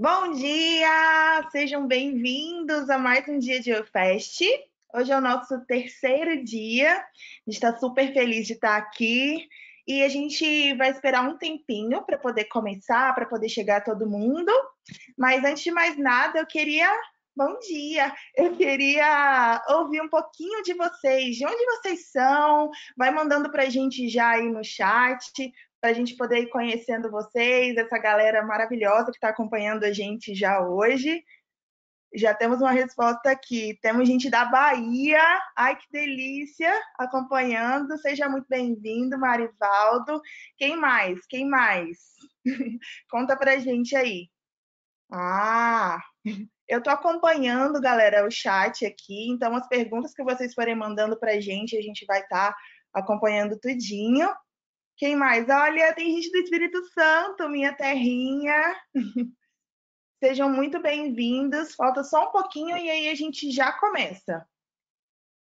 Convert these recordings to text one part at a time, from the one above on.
Bom dia! Sejam bem-vindos a mais um dia de YourFest. Hoje é o nosso terceiro dia. A gente está super feliz de estar aqui e a gente vai esperar um tempinho para poder começar, para poder chegar todo mundo. Mas antes de mais nada, Bom dia! Eu queria ouvir um pouquinho de vocês. De onde vocês são? Vai mandando para a gente já aí no chat, para a gente poder ir conhecendo vocês, essa galera maravilhosa que está acompanhando a gente já hoje. Já temos uma resposta aqui. Temos gente da Bahia. Ai, que delícia! Acompanhando. Seja muito bem-vindo, Marivaldo. Quem mais? Quem mais? Conta pra gente aí. Ah, eu estou acompanhando, galera, o chat aqui. Então, as perguntas que vocês forem mandando pra gente, a gente vai estar acompanhando tudinho. Quem mais? Olha, tem gente do Espírito Santo, minha terrinha. Sejam muito bem-vindos. Falta só um pouquinho e aí a gente já começa.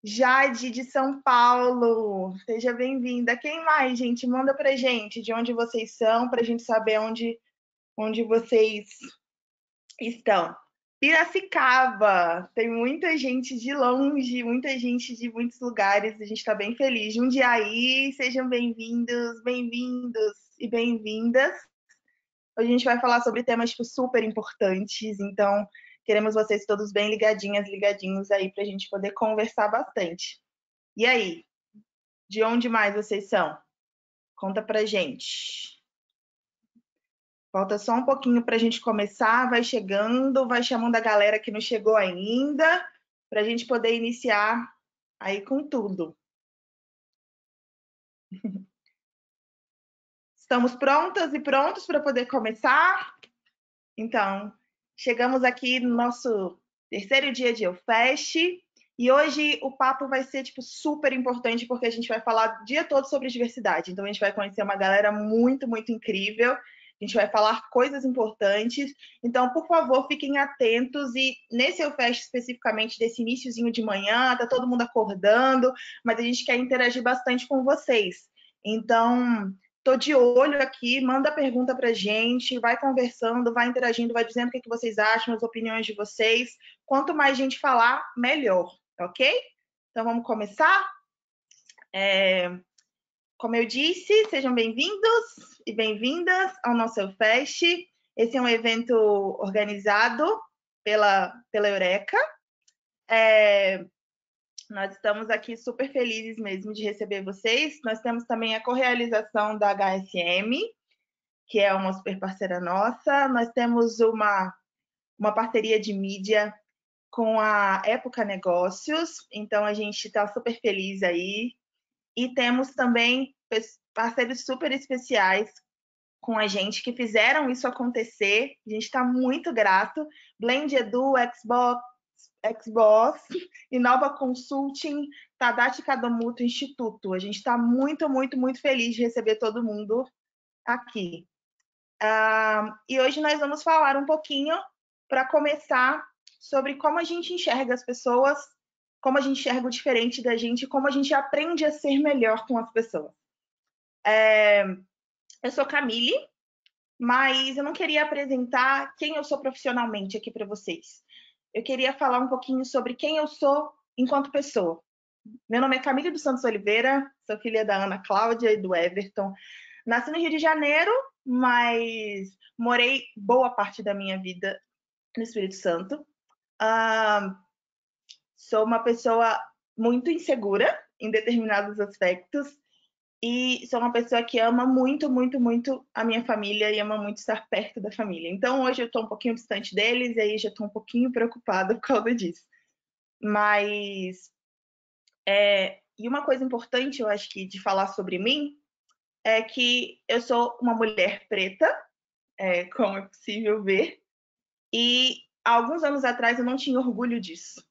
Jade de São Paulo, seja bem-vinda. Quem mais, gente? Manda pra gente de onde vocês são, pra gente saber onde vocês estão. Piracicaba, tem muita gente de longe, muita gente de muitos lugares, a gente está bem feliz. Jundiaí, sejam bem-vindos, bem-vindos e bem-vindas. Hoje a gente vai falar sobre temas tipo, super importantes, então queremos vocês todos bem ligadinhas, ligadinhos aí para a gente poder conversar bastante. E aí, de onde mais vocês são? Conta pra gente. Falta só um pouquinho para a gente começar, vai chegando, vai chamando a galera que não chegou ainda, para a gente poder iniciar aí com tudo. Estamos prontas e prontos para poder começar? Então, chegamos aqui no nosso terceiro dia de YourFest e hoje o papo vai ser tipo super importante porque a gente vai falar o dia todo sobre diversidade. Então a gente vai conhecer uma galera muito, muito incrível. A gente vai falar coisas importantes. Então, por favor, fiquem atentos e nesse YourFest especificamente desse iniciozinho de manhã, tá todo mundo acordando, mas a gente quer interagir bastante com vocês. Então, tô de olho aqui, manda pergunta pra gente, vai conversando, vai interagindo, vai dizendo o que vocês acham, as opiniões de vocês. Quanto mais gente falar, melhor, ok? Então vamos começar? Como eu disse, sejam bem-vindos e bem-vindas ao nosso Fest. Esse é um evento organizado pela Eureka. Nós estamos aqui super felizes mesmo de receber vocês. Nós temos também a correalização da HSM, que é uma super parceira nossa. Nós temos uma parceria de mídia com a Época Negócios, então a gente está super feliz aí. E temos também parceiros super especiais com a gente que fizeram isso acontecer. A gente está muito grato. Blend Edu, Xbox, Inova Consulting, Tadashi Kadomoto Instituto. A gente está muito, muito, muito feliz de receber todo mundo aqui. E hoje nós vamos falar um pouquinho, para começar, sobre como a gente enxerga as pessoas, como a gente enxerga o diferente da gente, como a gente aprende a ser melhor com as pessoas. Eu sou Camille, mas eu não queria apresentar quem eu sou profissionalmente aqui para vocês. Eu queria falar um pouquinho sobre quem eu sou enquanto pessoa. Meu nome é Camille dos Santos Oliveira, sou filha da Ana Cláudia e do Everton. Nasci no Rio de Janeiro, mas morei boa parte da minha vida no Espírito Santo. Sou uma pessoa muito insegura em determinados aspectos e sou uma pessoa que ama muito, muito, muito a minha família e ama muito estar perto da família. Então, hoje eu estou um pouquinho distante deles e aí já estou um pouquinho preocupada por causa disso. Mas, e uma coisa importante, eu acho que de falar sobre mim, é que eu sou uma mulher preta, como é possível ver, e há alguns anos atrás eu não tinha orgulho disso.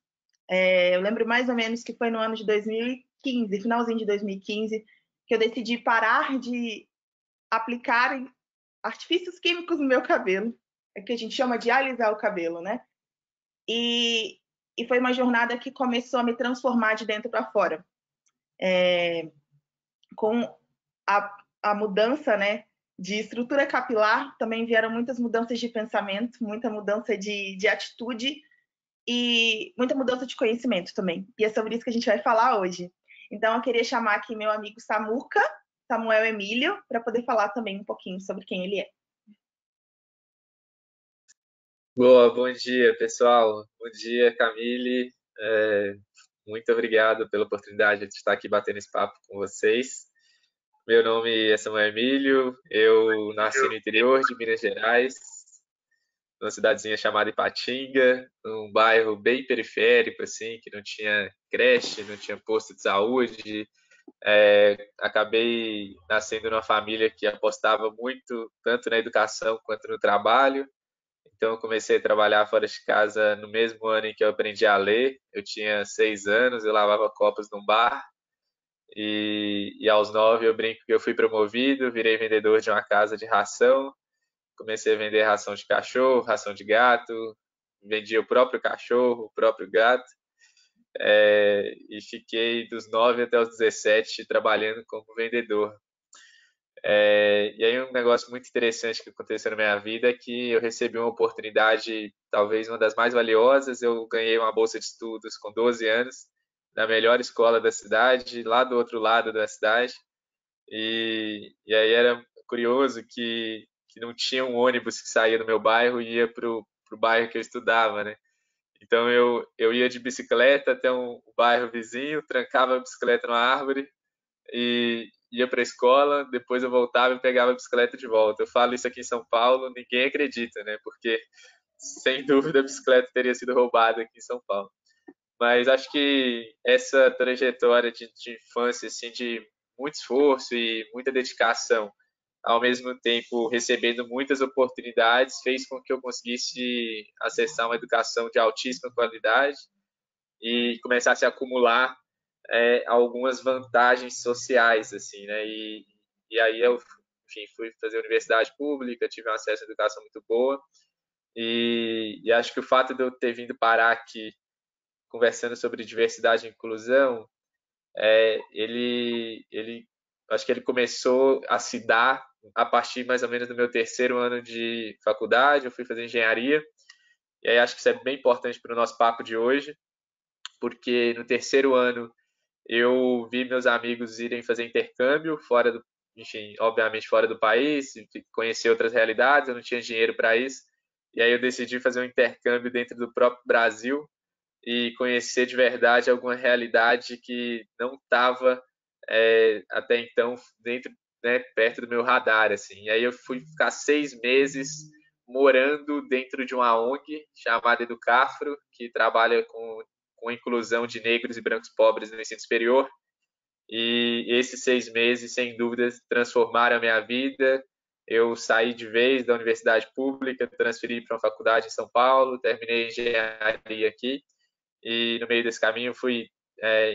Eu lembro mais ou menos que foi no ano de 2015, finalzinho de 2015, que eu decidi parar de aplicar artifícios químicos no meu cabelo, que a gente chama de alisar o cabelo, né? E foi uma jornada que começou a me transformar de dentro para fora. Com a mudança, né, de estrutura capilar, também vieram muitas mudanças de pensamento, muita mudança de atitude e muita mudança de conhecimento também. E é sobre isso que a gente vai falar hoje. Então, eu queria chamar aqui meu amigo Samuca, Samuel Emílio, para poder falar também um pouquinho sobre quem ele é. Boa, bom dia, pessoal. Bom dia, Camille. Muito obrigado pela oportunidade de estar aqui batendo esse papo com vocês. Meu nome é Samuel Emílio, eu nasci no interior de Minas Gerais, numa cidadezinha chamada Ipatinga, num bairro bem periférico, assim, que não tinha creche, não tinha posto de saúde. Acabei nascendo numa família que apostava muito, tanto na educação quanto no trabalho. Então, eu comecei a trabalhar fora de casa no mesmo ano em que eu aprendi a ler. Eu tinha 6 anos, eu lavava copas num bar. E aos 9 eu brinco que eu fui promovido, virei vendedor de uma casa de ração. Comecei a vender ração de cachorro, ração de gato. Vendia o próprio cachorro, o próprio gato. E fiquei dos 9 até os 17 trabalhando como vendedor. E aí um negócio muito interessante que aconteceu na minha vida é que eu recebi uma oportunidade, talvez uma das mais valiosas. Eu ganhei uma bolsa de estudos com 12 anos, na melhor escola da cidade, lá do outro lado da cidade. E aí era curioso que não tinha um ônibus que saía do meu bairro e ia pro bairro que eu estudava, né? Então eu ia de bicicleta até um bairro vizinho, trancava a bicicleta numa árvore e ia para a escola, depois eu voltava e pegava a bicicleta de volta. Eu falo isso aqui em São Paulo, ninguém acredita, né? Porque sem dúvida a bicicleta teria sido roubada aqui em São Paulo. Mas acho que essa trajetória de infância, assim, de muito esforço e muita dedicação, ao mesmo tempo recebendo muitas oportunidades, fez com que eu conseguisse acessar uma educação de altíssima qualidade e começasse a acumular algumas vantagens sociais, assim, né? E aí eu, enfim, fui fazer universidade pública, tive um acesso à educação muito boa e acho que o fato de eu ter vindo parar aqui conversando sobre diversidade e inclusão, ele, acho que ele começou a se dar a partir mais ou menos do meu terceiro ano de faculdade. Eu fui fazer engenharia e aí acho que isso é bem importante para o nosso papo de hoje, porque no terceiro ano eu vi meus amigos irem fazer intercâmbio fora do, enfim, obviamente fora do país, conhecer outras realidades. Eu não tinha dinheiro para isso, e aí eu decidi fazer um intercâmbio dentro do próprio Brasil e conhecer de verdade alguma realidade que não estava até então dentro, né, perto do meu radar, assim. E aí eu fui ficar 6 meses morando dentro de uma ONG chamada Educafro, que trabalha com a inclusão de negros e brancos pobres no ensino superior. E esses 6 meses, sem dúvida, transformaram a minha vida. Eu saí de vez da universidade pública, transferi para uma faculdade em São Paulo, terminei engenharia aqui e no meio desse caminho fui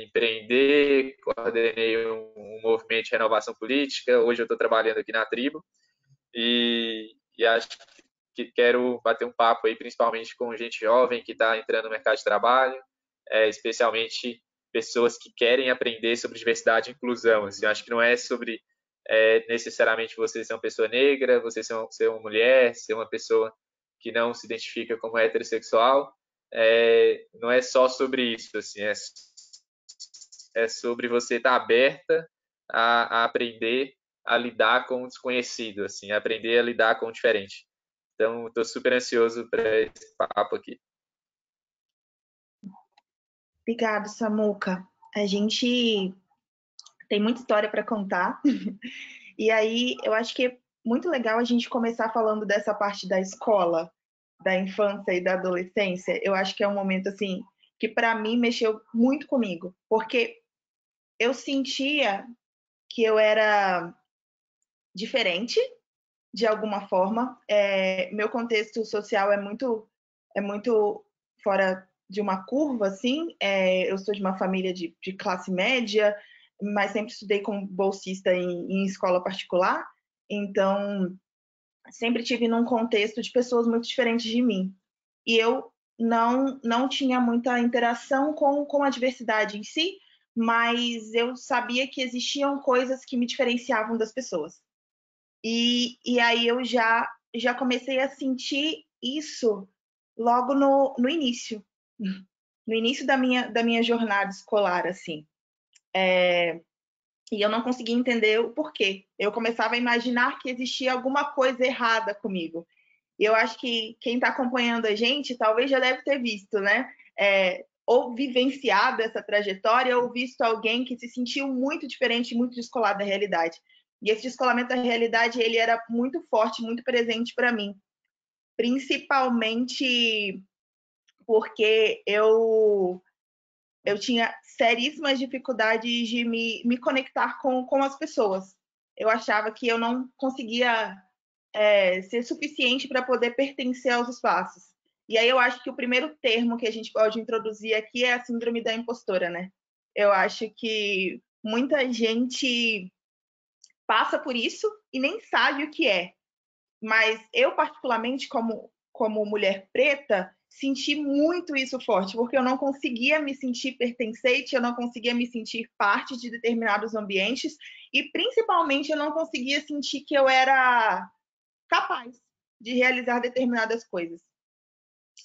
empreender, coordenei um movimento de renovação política. Hoje eu estou trabalhando aqui na Tribo e acho que quero bater um papo aí, principalmente com gente jovem que está entrando no mercado de trabalho, especialmente pessoas que querem aprender sobre diversidade e inclusão. Assim, acho que não é sobre necessariamente você ser uma pessoa negra, você ser uma mulher, ser uma pessoa que não se identifica como heterossexual. Não é só sobre isso, assim, é sobre você estar aberta a aprender a lidar com o desconhecido, assim, aprender a lidar com o diferente. Então, estou super ansioso para esse papo aqui. Obrigado, Samuca. A gente tem muita história para contar. E aí, eu acho que é muito legal a gente começar falando dessa parte da escola, da infância e da adolescência. Eu acho que é um momento assim que para mim mexeu muito comigo, porque eu sentia que eu era diferente de alguma forma. Meu contexto social é muito fora de uma curva, assim. Eu sou de uma família de classe média, mas sempre estudei como bolsista em escola particular. Então, sempre tive num contexto de pessoas muito diferentes de mim. E eu não tinha muita interação com a diversidade em si, mas eu sabia que existiam coisas que me diferenciavam das pessoas. E aí eu já comecei a sentir isso logo no início, no início da minha jornada escolar, assim. E eu não conseguia entender o porquê. Eu começava a imaginar que existia alguma coisa errada comigo. E eu acho que quem está acompanhando a gente talvez já deve ter visto, né? Ou vivenciado essa trajetória, ou visto alguém que se sentiu muito diferente, muito descolado da realidade. E esse descolamento da realidade, ele era muito forte, muito presente para mim. Principalmente porque eu tinha seríssimas dificuldades de me conectar com as pessoas. Eu achava que eu não conseguia ser suficiente para poder pertencer aos espaços. E aí eu acho que o primeiro termo que a gente pode introduzir aqui é a síndrome da impostora, né? Eu acho que muita gente passa por isso e nem sabe o que é. Mas eu, particularmente, como mulher preta, senti muito isso forte, porque eu não conseguia me sentir pertencente, eu não conseguia me sentir parte de determinados ambientes, e principalmente eu não conseguia sentir que eu era capaz de realizar determinadas coisas.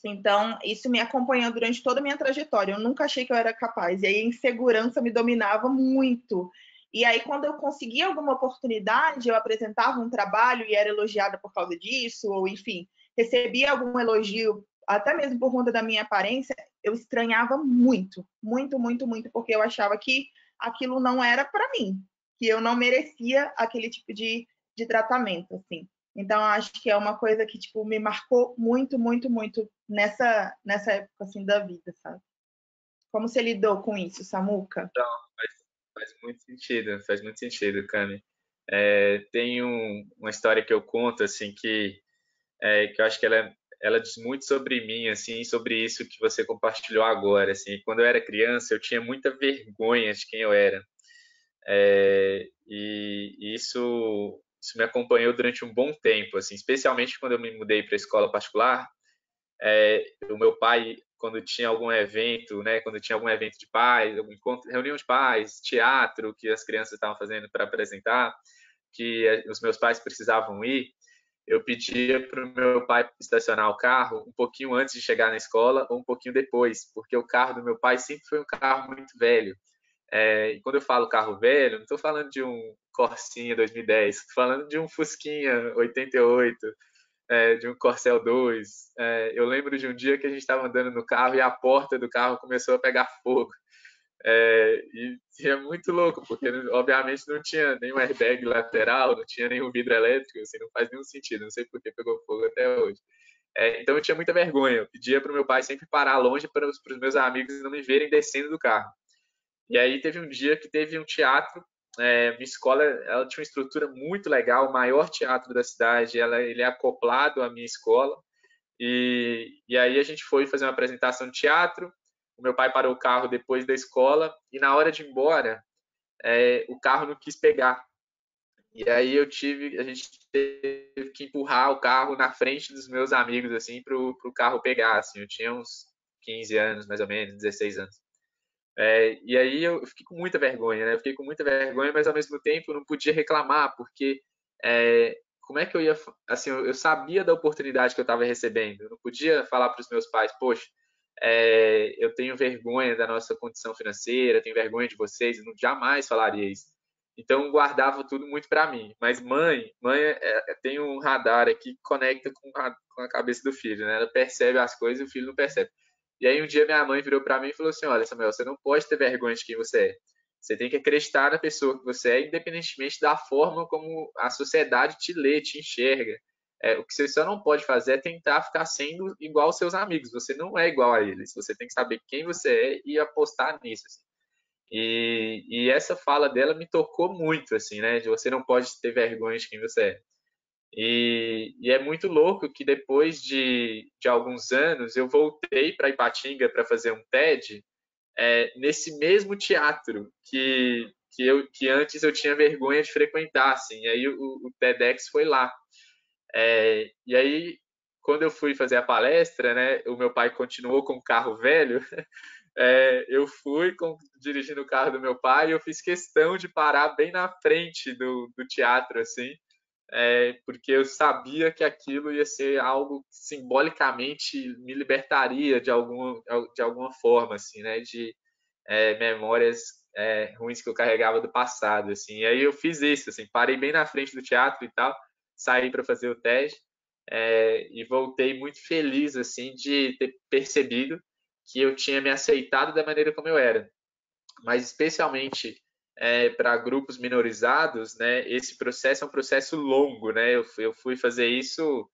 Então, isso me acompanhou durante toda a minha trajetória. Eu nunca achei que eu era capaz. E aí, a insegurança me dominava muito. E aí, quando eu conseguia alguma oportunidade, eu apresentava um trabalho e era elogiada por causa disso, ou enfim, recebia algum elogio, até mesmo por conta da minha aparência, eu estranhava muito, muito, muito, muito, porque eu achava que aquilo não era para mim, que eu não merecia aquele tipo de tratamento, assim. Então, acho que é uma coisa que, tipo, me marcou muito, muito, muito nessa época, assim, da vida, sabe? Como você lidou com isso, Samuca? Então, faz muito sentido, Cami. Tem uma história que eu conto, assim, que eu acho que ela diz muito sobre mim, assim, sobre isso que você compartilhou agora, assim. Quando eu era criança, eu tinha muita vergonha de quem eu era. E isso me acompanhou durante um bom tempo, assim, especialmente quando eu me mudei para a escola particular. O meu pai, quando tinha algum evento, né, quando tinha algum evento de pais, algum encontro, reunião de pais, teatro que as crianças estavam fazendo para apresentar, que os meus pais precisavam ir, eu pedia para o meu pai estacionar o carro um pouquinho antes de chegar na escola ou um pouquinho depois, porque o carro do meu pai sempre foi um carro muito velho. E quando eu falo carro velho, não estou falando de um Corsinha 2010, estou falando de um Fusquinha 88, de um Corcel 2. Eu lembro de um dia que a gente estava andando no carro e a porta do carro começou a pegar fogo. E é muito louco, porque obviamente não tinha nenhum airbag lateral, não tinha nenhum vidro elétrico, assim, não faz nenhum sentido, não sei por que pegou fogo até hoje. Então eu tinha muita vergonha, eu pedia para o meu pai sempre parar longe para os meus amigos não me verem descendo do carro. E aí teve um dia que teve um teatro, minha escola ela tinha uma estrutura muito legal, o maior teatro da cidade, ele é acoplado à minha escola, e aí a gente foi fazer uma apresentação de teatro, o meu pai parou o carro depois da escola, e na hora de ir embora, o carro não quis pegar. E aí a gente teve que empurrar o carro na frente dos meus amigos, assim, pro carro pegar, assim, eu tinha uns 15 anos, mais ou menos, 16 anos. E aí eu fiquei com muita vergonha, né? Eu fiquei com muita vergonha, mas ao mesmo tempo eu não podia reclamar, porque como é que eu ia. Assim, eu sabia da oportunidade que eu estava recebendo, eu não podia falar para os meus pais, poxa, eu tenho vergonha da nossa condição financeira, tenho vergonha de vocês, eu não jamais falaria isso. Então guardava tudo muito para mim. Mas mãe tem um radar aqui que conecta com a cabeça do filho, né? Ela percebe as coisas e o filho não percebe. E aí um dia minha mãe virou para mim e falou assim: olha, Samuel, você não pode ter vergonha de quem você é. Você tem que acreditar na pessoa que você é, independentemente da forma como a sociedade te lê, te enxerga. O que você só não pode fazer é tentar ficar sendo igual aos seus amigos. Você não é igual a eles. Você tem que saber quem você é e apostar nisso. Assim. E essa fala dela me tocou muito, assim, né? De você não pode ter vergonha de quem você é. E é muito louco que depois de alguns anos eu voltei para Ipatinga para fazer um TED nesse mesmo teatro que antes eu tinha vergonha de frequentar, assim. E aí o TEDx foi lá. E aí, quando eu fui fazer a palestra, né, o meu pai continuou com o carro velho, eu fui dirigindo o carro do meu pai e eu fiz questão de parar bem na frente do teatro, assim, porque eu sabia que aquilo ia ser algo que simbolicamente me libertaria de alguma forma, assim, né, de memórias ruins que eu carregava do passado, assim. E aí eu fiz isso, assim, parei bem na frente do teatro e tal, saí para fazer o teste, e voltei muito feliz, assim, de ter percebido que eu tinha me aceitado da maneira como eu era, mas especialmente para grupos minorizados, né, esse processo é um processo longo, né? Eu fui fazer isso,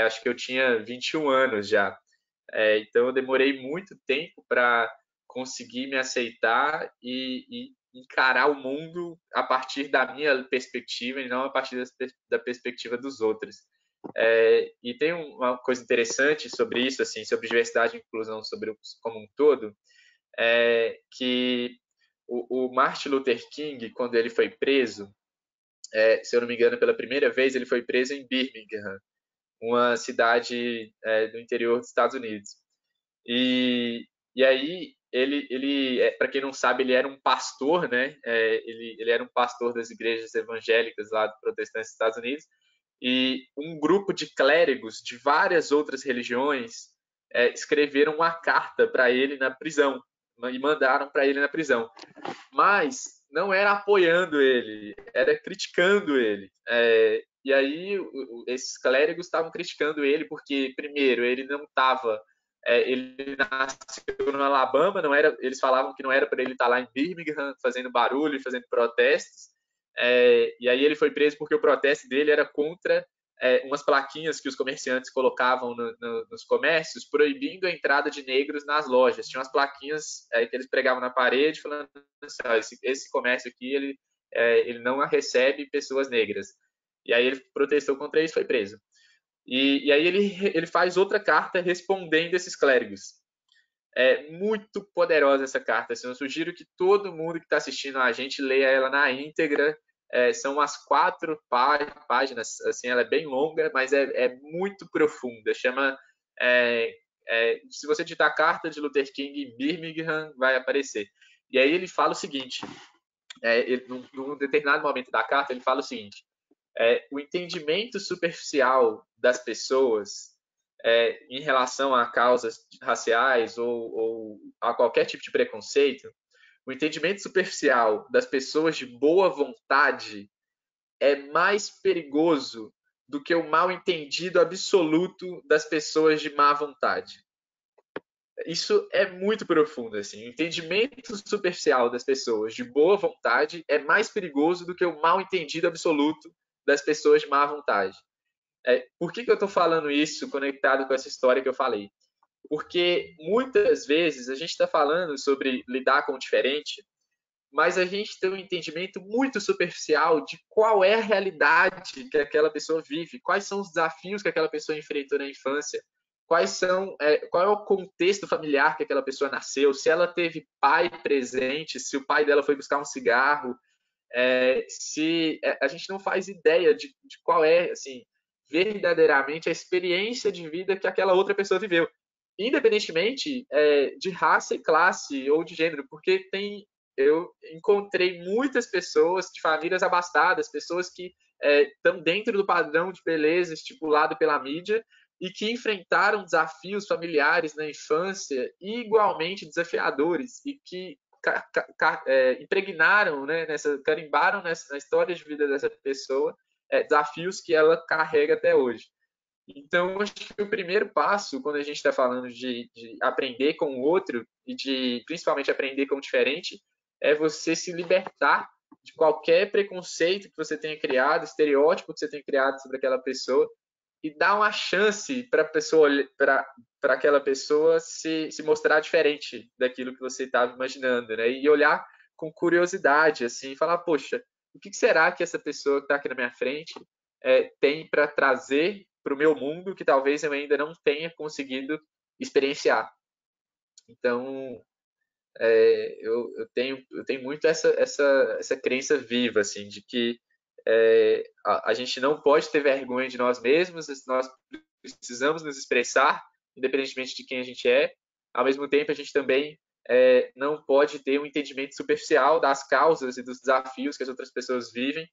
acho que eu tinha 21 anos já. Então eu demorei muito tempo para conseguir me aceitar e encarar o mundo a partir da minha perspectiva e não a partir da perspectiva dos outros. E tem uma coisa interessante sobre isso, assim, sobre diversidade e inclusão como um todo, que o Martin Luther King, quando ele foi preso, se eu não me engano, pela primeira vez, ele foi preso em Birmingham, uma cidade do interior dos Estados Unidos. E aí, ele para quem não sabe, ele era um pastor, né? Ele era um pastor das igrejas evangélicas lá do protestantes dos Estados Unidos, e um grupo de clérigos de várias outras religiões escreveram uma carta para ele na prisão e mandaram para ele na prisão, mas não era apoiando ele, era criticando ele. E aí esses clérigos estavam criticando ele porque, primeiro, ele não estava, ele nasceu no Alabama, não era, eles falavam que não era para ele estar lá em Birmingham fazendo barulho, fazendo protestos. E aí ele foi preso porque o protesto dele era contra umas plaquinhas que os comerciantes colocavam nos comércios proibindo a entrada de negros nas lojas. Tinha umas plaquinhas que eles pregavam na parede falando assim, ó, esse comércio aqui ele não recebe pessoas negras. E aí ele protestou contra isso e foi preso. E aí ele faz outra carta respondendo esses clérigos. É muito poderosa essa carta. Assim, eu sugiro que todo mundo que está assistindo a gente leia ela na íntegra. São umas 4 páginas, assim, ela é bem longa, mas é muito profunda. Chama, se você digitar carta de Luther King em Birmingham, vai aparecer. E aí ele fala o seguinte, num determinado momento da carta, ele fala o seguinte: o entendimento superficial das pessoas em relação a causas raciais ou a qualquer tipo de preconceito, o entendimento superficial das pessoas de boa vontade é mais perigoso do que o mal entendido absoluto das pessoas de má vontade. Isso é muito profundo, assim. O entendimento superficial das pessoas de boa vontade é mais perigoso do que o mal entendido absoluto das pessoas de má vontade. Por que eu estou falando isso conectado com essa história que eu falei? Porque muitas vezes a gente está falando sobre lidar com o diferente, mas a gente tem um entendimento muito superficial de qual é a realidade que aquela pessoa vive, quais são os desafios que aquela pessoa enfrentou na infância, qual é o contexto familiar que aquela pessoa nasceu, se ela teve pai presente, se o pai dela foi buscar um cigarro, se a gente não faz ideia de qual é, assim, verdadeiramente a experiência de vida que aquela outra pessoa viveu, independentemente de raça e classe ou de gênero, porque eu encontrei muitas pessoas de famílias abastadas, pessoas que estão dentro do padrão de beleza estipulado pela mídia e que enfrentaram desafios familiares na infância igualmente desafiadores e que impregnaram, né, carimbaram na história de vida dessa pessoa desafios que ela carrega até hoje. Então, acho que o primeiro passo, quando a gente está falando de aprender com o outro e de, principalmente, aprender com o diferente, é você se libertar de qualquer preconceito que você tenha criado, estereótipo que você tenha criado sobre aquela pessoa e dar uma chance para aquela pessoa se mostrar diferente daquilo que você estava imaginando, né? E olhar com curiosidade, assim, e falar, poxa, o que será que essa pessoa que está aqui na minha frente tem para trazer para o meu mundo que talvez eu ainda não tenha conseguido experienciar? Então, eu tenho muito essa crença viva, assim, de que a gente não pode ter vergonha de nós mesmos, nós precisamos nos expressar, independentemente de quem a gente é. Ao mesmo tempo, a gente também não pode ter um entendimento superficial das causas e dos desafios que as outras pessoas vivem,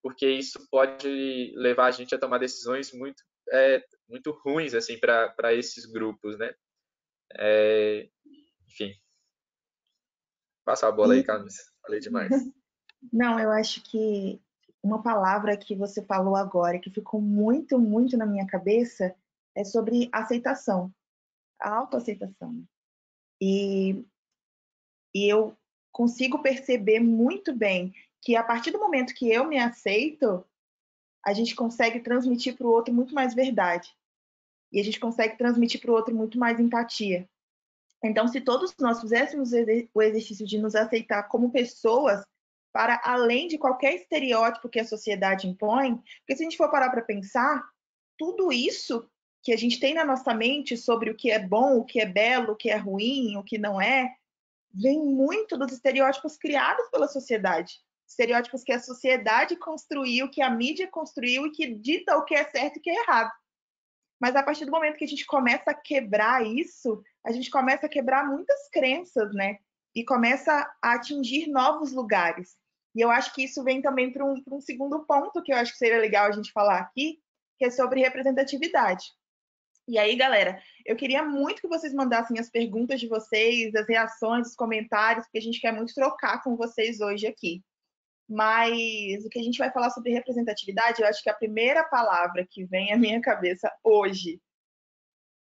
porque isso pode levar a gente a tomar decisões muito ruins assim para esses grupos, né? Enfim, passa a bola aí, E Carlos. Falei demais. não, eu acho que uma palavra que você falou agora, que ficou muito, muito na minha cabeça, é sobre aceitação, a autoaceitação. Né? E, e eu consigo perceber muito bem que a partir do momento que eu me aceito, a gente consegue transmitir para o outro muito mais verdade. E a gente consegue transmitir para o outro muito mais empatia. Então, se todos nós fizéssemos o exercício de nos aceitar como pessoas, para além de qualquer estereótipo que a sociedade impõe, porque se a gente for parar para pensar, tudo isso que a gente tem na nossa mente sobre o que é bom, o que é belo, o que é ruim, o que não é, vem muito dos estereótipos criados pela sociedade. Estereótipos que a sociedade construiu, que a mídia construiu e que dita o que é certo e o que é errado. Mas a partir do momento que a gente começa a quebrar isso, a gente começa a quebrar muitas crenças, né? E começa a atingir novos lugares. E eu acho que isso vem também para um segundo ponto que eu acho que seria legal a gente falar aqui, que é sobre representatividade. E aí, galera, eu queria muito que vocês mandassem as perguntas de vocês, as reações, os comentários, porque a gente quer muito trocar com vocês hoje aqui. Mas o que a gente vai falar sobre representatividade, eu acho que a primeira palavra que vem à minha cabeça hoje,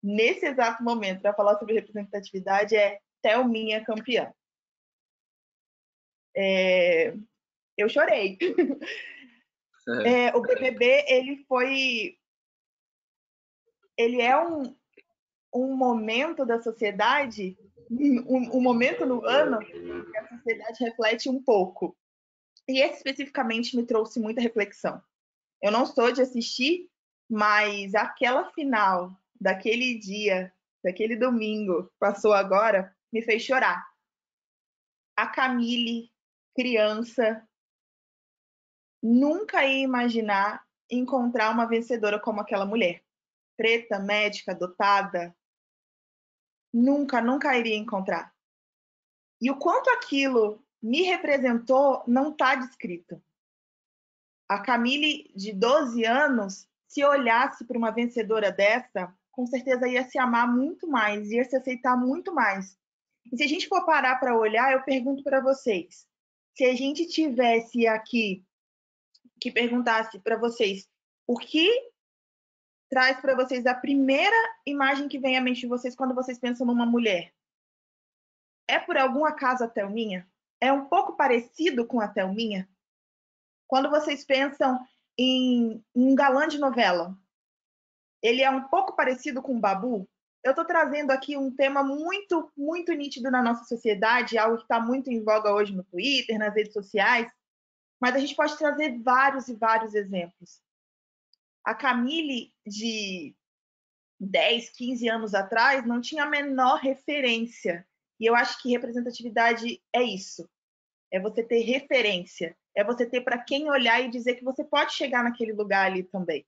nesse exato momento, para falar sobre representatividade é Thelminha campeã. Eu chorei. O BBB, ele é um momento da sociedade, um momento no ano que a sociedade reflete um pouco. E esse especificamente me trouxe muita reflexão. Eu não sou de assistir, mas aquela final daquele dia, daquele domingo, passou agora, me fez chorar. A Camille, criança, nunca ia imaginar encontrar uma vencedora como aquela mulher. Preta, médica, dotada. Nunca, nunca iria encontrar. E o quanto aquilo me representou não está descrito. A Camille, de 12 anos, se olhasse para uma vencedora dessa, com certeza ia se amar muito mais, ia se aceitar muito mais. E se a gente for parar para olhar, eu pergunto para vocês, se a gente tivesse aqui que perguntasse para vocês o que traz para vocês a primeira imagem que vem à mente de vocês quando vocês pensam numa mulher, é por algum acaso a Thelminha? É um pouco parecido com a Thelminha? Quando vocês pensam em um galã de novela, ele é um pouco parecido com o Babu? Eu estou trazendo aqui um tema muito, muito nítido na nossa sociedade, algo que está muito em voga hoje no Twitter, nas redes sociais, mas a gente pode trazer vários e vários exemplos. A Camille, de 10, 15 anos atrás, não tinha a menor referência. E eu acho que representatividade é isso. É você ter referência. É você ter para quem olhar e dizer que você pode chegar naquele lugar ali também.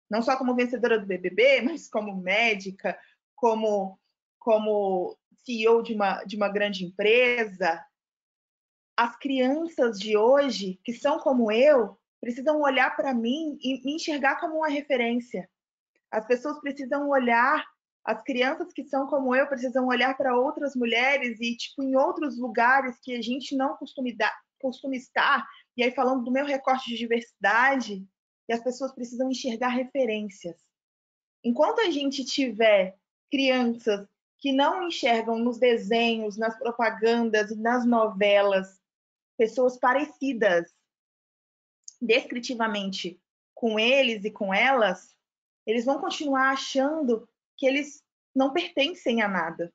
Não só como vencedora do BBB, mas como médica, como CEO de uma grande empresa. As crianças de hoje, que são como eu, precisam olhar para mim e me enxergar como uma referência. As pessoas precisam olhar, as crianças que são como eu precisam olhar para outras mulheres e, tipo, em outros lugares que a gente não costuma estar. E aí, falando do meu recorte de diversidade, e as pessoas precisam enxergar referências. Enquanto a gente tiver crianças que não enxergam nos desenhos, nas propagandas e nas novelas pessoas parecidas descritivamente com eles e com elas, eles vão continuar achando que eles não pertencem a nada.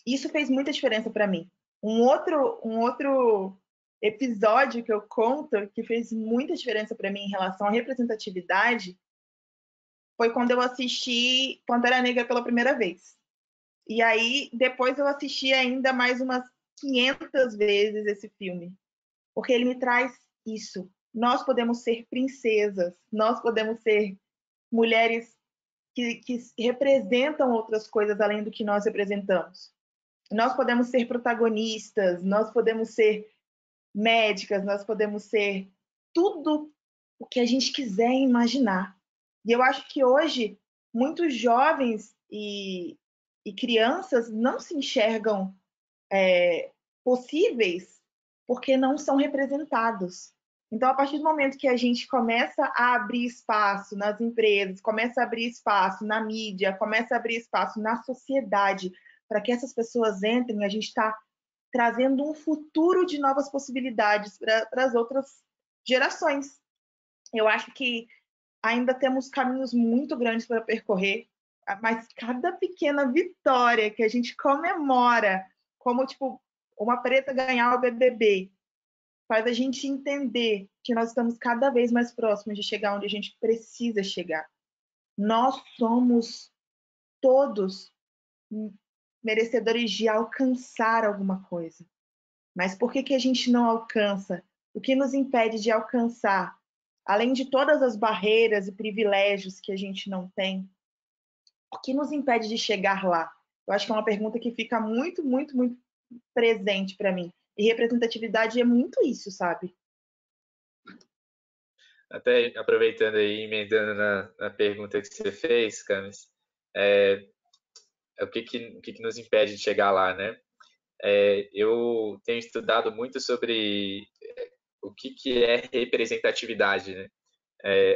Isso fez muita diferença para mim. Um outro episódio que eu conto que fez muita diferença para mim em relação à representatividade foi quando eu assisti Pantera Negra pela primeira vez. E aí, depois eu assisti ainda mais umas 500 vezes esse filme, porque ele me traz isso. Nós podemos ser princesas, nós podemos ser mulheres que representam outras coisas além do que nós representamos. Nós podemos ser protagonistas, nós podemos ser médicas, nós podemos ser tudo o que a gente quiser imaginar. E eu acho que hoje muitos jovens e crianças não se enxergam possíveis porque não são representados. Então, a partir do momento que a gente começa a abrir espaço nas empresas, começa a abrir espaço na mídia, começa a abrir espaço na sociedade para que essas pessoas entrem, a gente está trazendo um futuro de novas possibilidades para as outras gerações. Eu acho que ainda temos caminhos muito grandes para percorrer, mas cada pequena vitória que a gente comemora, como tipo uma preta ganhar o BBB, faz a gente entender que nós estamos cada vez mais próximos de chegar onde a gente precisa chegar. Nós somos todos merecedores de alcançar alguma coisa. Mas por que a gente não alcança? O que nos impede de alcançar? Além de todas as barreiras e privilégios que a gente não tem, o que nos impede de chegar lá? Eu acho que é uma pergunta que fica muito, muito, muito presente para mim. E representatividade é muito isso, sabe? Até aproveitando aí, emendando na pergunta que você fez, Camis, o que nos impede de chegar lá, né? Eu tenho estudado muito sobre o que é representatividade, né?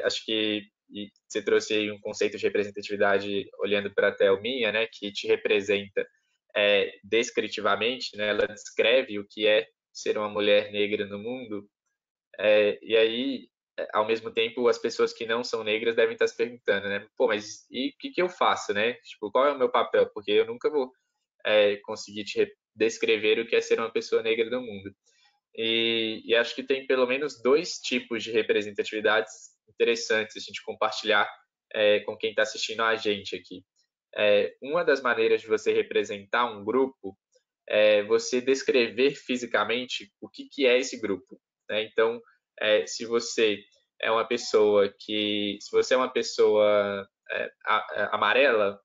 Acho que você trouxe aí um conceito de representatividade olhando para a Thelminha, né, que te representa descritivamente, né, ela descreve o que é ser uma mulher negra no mundo, e aí, ao mesmo tempo, as pessoas que não são negras devem estar se perguntando, né, pô, mas e o que eu faço, né? Tipo, qual é o meu papel? Porque eu nunca vou conseguir descrever o que é ser uma pessoa negra no mundo. E acho que tem pelo menos dois tipos de representatividades interessantes a gente compartilhar com quem está assistindo a gente aqui. Uma das maneiras de você representar um grupo é você descrever fisicamente o que é esse grupo, né? Então, se você é uma pessoa se você é uma pessoa amarela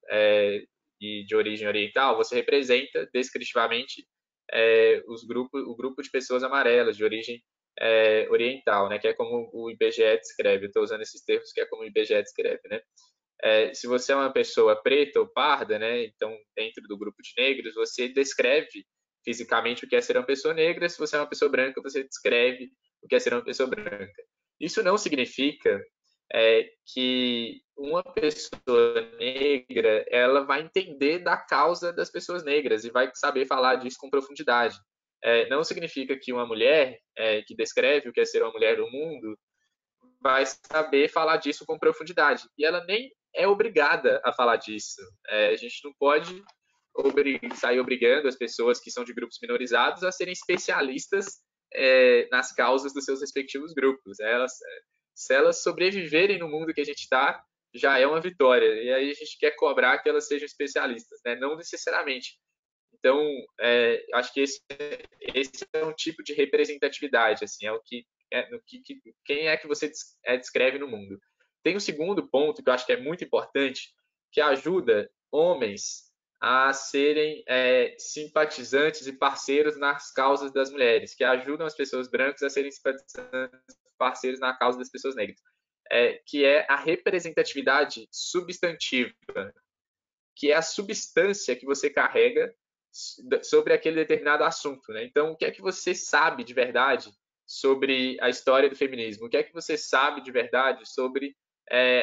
e de origem oriental, você representa descritivamente o grupo de pessoas amarelas de origem oriental, né? Que é como o IBGE descreve. Estou usando esses termos que é como o IBGE descreve, né? Se você é uma pessoa preta ou parda, né? Então, dentro do grupo de negros, você descreve fisicamente o que é ser uma pessoa negra. Se você é uma pessoa branca, você descreve o que é ser uma pessoa branca. Isso não significa que uma pessoa negra ela vai entender da causa das pessoas negras e vai saber falar disso com profundidade. Não significa que uma mulher que descreve o que é ser uma mulher no mundo vai saber falar disso com profundidade. E ela nem é obrigada a falar disso. A gente não pode sair obrigando as pessoas que são de grupos minorizados a serem especialistas nas causas dos seus respectivos grupos. Se elas sobreviverem no mundo que a gente está, já é uma vitória. E aí a gente quer cobrar que elas sejam especialistas, né? Não necessariamente. Então, acho que esse é um tipo de representatividade, assim, é o que quem é que você descreve no mundo. Tem um segundo ponto que eu acho que é muito importante, que ajuda homens a serem simpatizantes e parceiros nas causas das mulheres, que ajudam as pessoas brancas a serem simpatizantes e parceiros na causa das pessoas negras, que é a representatividade substantiva, que é a substância que você carrega sobre aquele determinado assunto, né? Então, o que é que você sabe de verdade sobre a história do feminismo? O que é que você sabe de verdade sobre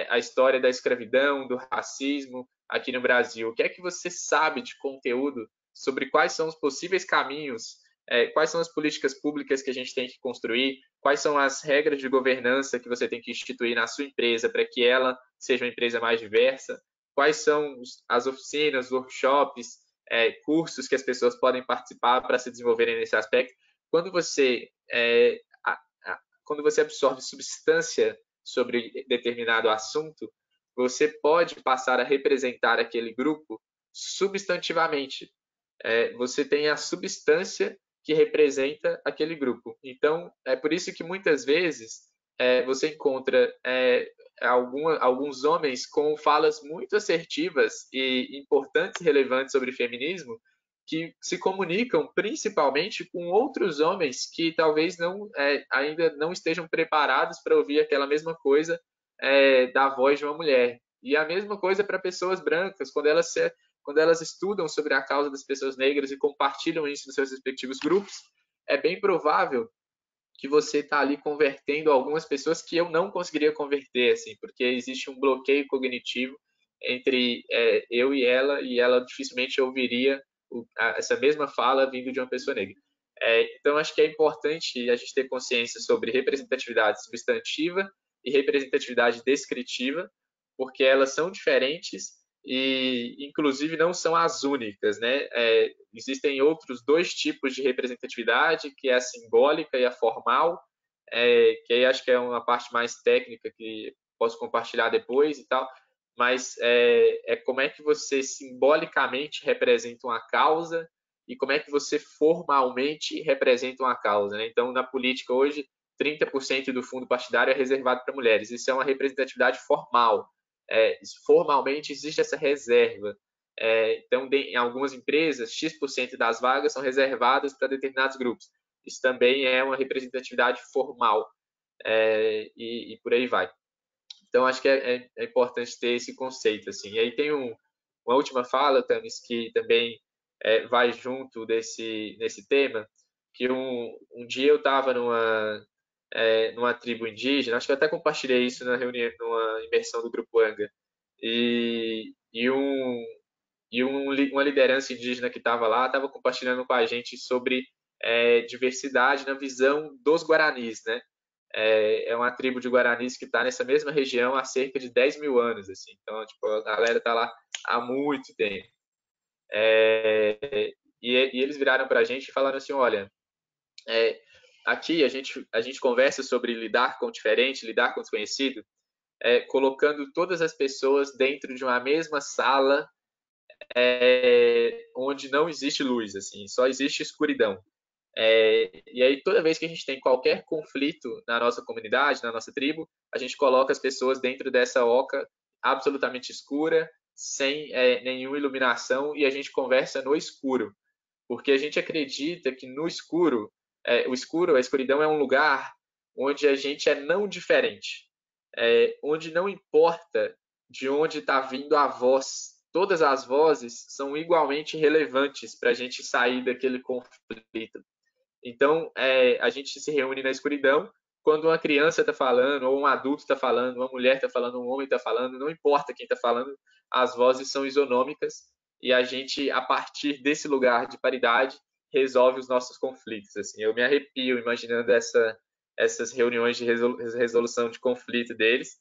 a história da escravidão, do racismo aqui no Brasil? O que é que você sabe de conteúdo sobre quais são os possíveis caminhos, quais são as políticas públicas que a gente tem que construir, quais são as regras de governança que você tem que instituir na sua empresa para que ela seja uma empresa mais diversa? Quais são as oficinas, workshops, cursos que as pessoas podem participar para se desenvolverem nesse aspecto? Quando você, quando você absorve substância sobre determinado assunto, você pode passar a representar aquele grupo substantivamente. Você tem a substância que representa aquele grupo. Então, é por isso que muitas vezes você encontra alguns homens com falas muito assertivas e importantes e relevantes sobre feminismo, que se comunicam principalmente com outros homens que talvez ainda não estejam preparados para ouvir aquela mesma coisa da voz de uma mulher. E a mesma coisa para pessoas brancas, quando elas estudam sobre a causa das pessoas negras e compartilham isso nos seus respectivos grupos, é bem provável que você está ali convertendo algumas pessoas que eu não conseguiria converter, assim, porque existe um bloqueio cognitivo entre eu e ela dificilmente ouviria essa mesma fala vindo de uma pessoa negra. Então, acho que é importante a gente ter consciência sobre representatividade substantiva e representatividade descritiva, porque elas são diferentes e, inclusive, não são as únicas, né? Existem outros dois tipos de representatividade, que é a simbólica e a formal, que aí acho que é uma parte mais técnica que posso compartilhar depois e tal, mas como é que você simbolicamente representa uma causa e como é que você formalmente representa uma causa, né? Então, na política hoje, 30% do fundo partidário é reservado para mulheres. Isso é uma representatividade formal. Formalmente existe essa reserva. Então, em algumas empresas, X% das vagas são reservadas para determinados grupos. Isso também é uma representatividade formal. E por aí vai. Então, acho que é importante ter esse conceito. Assim. E aí tem uma última fala, Tamis, que também vai junto nesse tema, que um dia eu estava numa tribo indígena, acho que eu até compartilhei isso na reunião, numa imersão do Grupo Anga, uma liderança indígena que estava lá estava compartilhando com a gente sobre diversidade na visão dos guaranis, né? É uma tribo de guaranis que está nessa mesma região há cerca de 10 mil anos, assim. Então, tipo, a galera está lá há muito tempo. E eles viraram para a gente e falaram assim, olha, aqui a gente conversa sobre lidar com o diferente, lidar com o desconhecido, colocando todas as pessoas dentro de uma mesma sala onde não existe luz, assim, só existe escuridão. E aí, toda vez que a gente tem qualquer conflito na nossa comunidade, na nossa tribo, a gente coloca as pessoas dentro dessa oca absolutamente escura, sem nenhuma iluminação, e a gente conversa no escuro. Porque a gente acredita que no escuro, a escuridão é um lugar onde a gente é não diferente, onde não importa de onde está vindo a voz, todas as vozes são igualmente relevantes para a gente sair daquele conflito. Então, a gente se reúne na escuridão quando uma criança está falando, ou um adulto está falando, uma mulher está falando, um homem está falando, não importa quem está falando, as vozes são isonômicas e a gente, a partir desse lugar de paridade, resolve os nossos conflitos. Assim, eu me arrepio imaginando essas reuniões de resolução de conflito deles,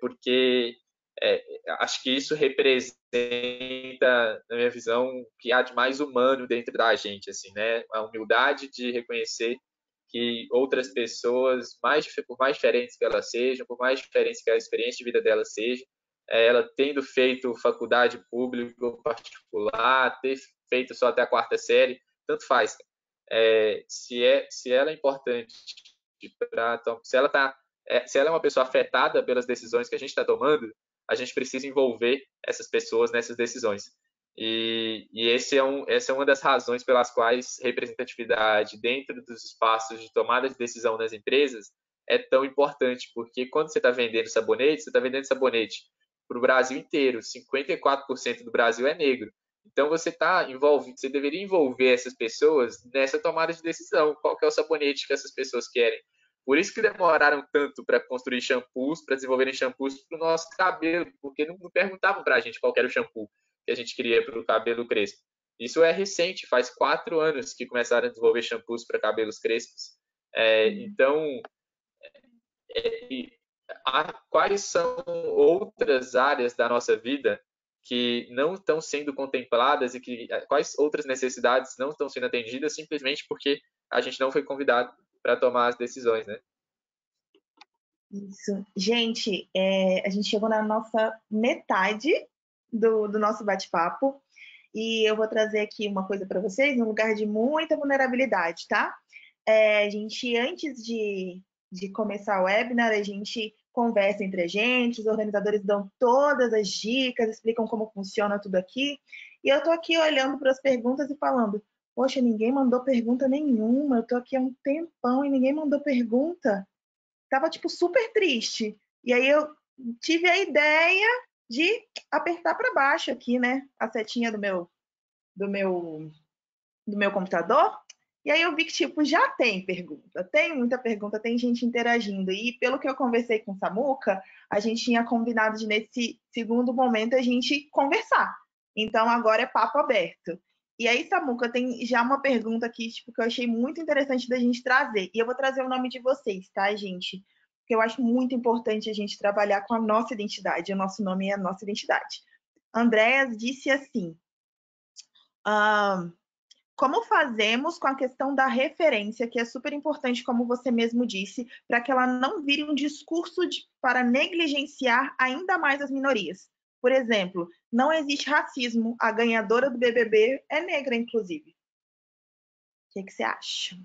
porque acho que isso representa, na minha visão, o que há de mais humano dentro da gente, assim, né? A humildade de reconhecer que outras pessoas, por mais diferentes que elas sejam, por mais diferentes que a experiência de vida delas seja, ela tendo feito faculdade pública ou particular, ter feito só até a quarta série, tanto faz. Se ela é importante se ela é uma pessoa afetada pelas decisões que a gente está tomando, a gente precisa envolver essas pessoas nessas decisões. Essa é uma das razões pelas quais representatividade dentro dos espaços de tomada de decisão nas empresas é tão importante, porque quando você está vendendo sabonete, você está vendendo sabonete para o Brasil inteiro, 54% do Brasil é negro. Então você deveria envolver essas pessoas nessa tomada de decisão. Qual que é o sabonete que essas pessoas querem? Por isso que demoraram tanto para construir shampoos, para desenvolverem shampoos para o nosso cabelo, porque não perguntavam para a gente qual era o shampoo que a gente queria para o cabelo crespo. Isso é recente, faz 4 anos que começaram a desenvolver shampoos para cabelos crespos. Então, quais são outras áreas da nossa vida que não estão sendo contempladas e quais outras necessidades não estão sendo atendidas simplesmente porque a gente não foi convidado para tomar as decisões, né? Isso. Gente, a gente chegou na nossa metade do nosso bate-papo e eu vou trazer aqui uma coisa para vocês, um lugar de muita vulnerabilidade, tá? A gente, antes de começar o webinar, a gente conversa entre a gente, os organizadores dão todas as dicas, explicam como funciona tudo aqui. E eu tô aqui olhando para as perguntas e falando, poxa, ninguém mandou pergunta nenhuma, eu tô aqui há um tempão e ninguém mandou pergunta. Tava, tipo, super triste. E aí eu tive a ideia de apertar para baixo aqui, né, a setinha do meu, do meu computador. E aí eu vi que, tipo, já tem pergunta, tem muita pergunta, tem gente interagindo. E pelo que eu conversei com o Samuca, a gente tinha combinado de, nesse segundo momento, a gente conversar. Então, agora é papo aberto. E aí, Samuca, tem já uma pergunta aqui, tipo, que eu achei muito interessante da gente trazer. E eu vou trazer o nome de vocês, tá, gente? Porque eu acho muito importante a gente trabalhar com a nossa identidade. O nosso nome é a nossa identidade. Andréas disse assim... como fazemos com a questão da referência, que é super importante, como você mesmo disse, para que ela não vire um discurso para negligenciar ainda mais as minorias? Por exemplo, não existe racismo, a ganhadora do BBB é negra, inclusive. O que você acha?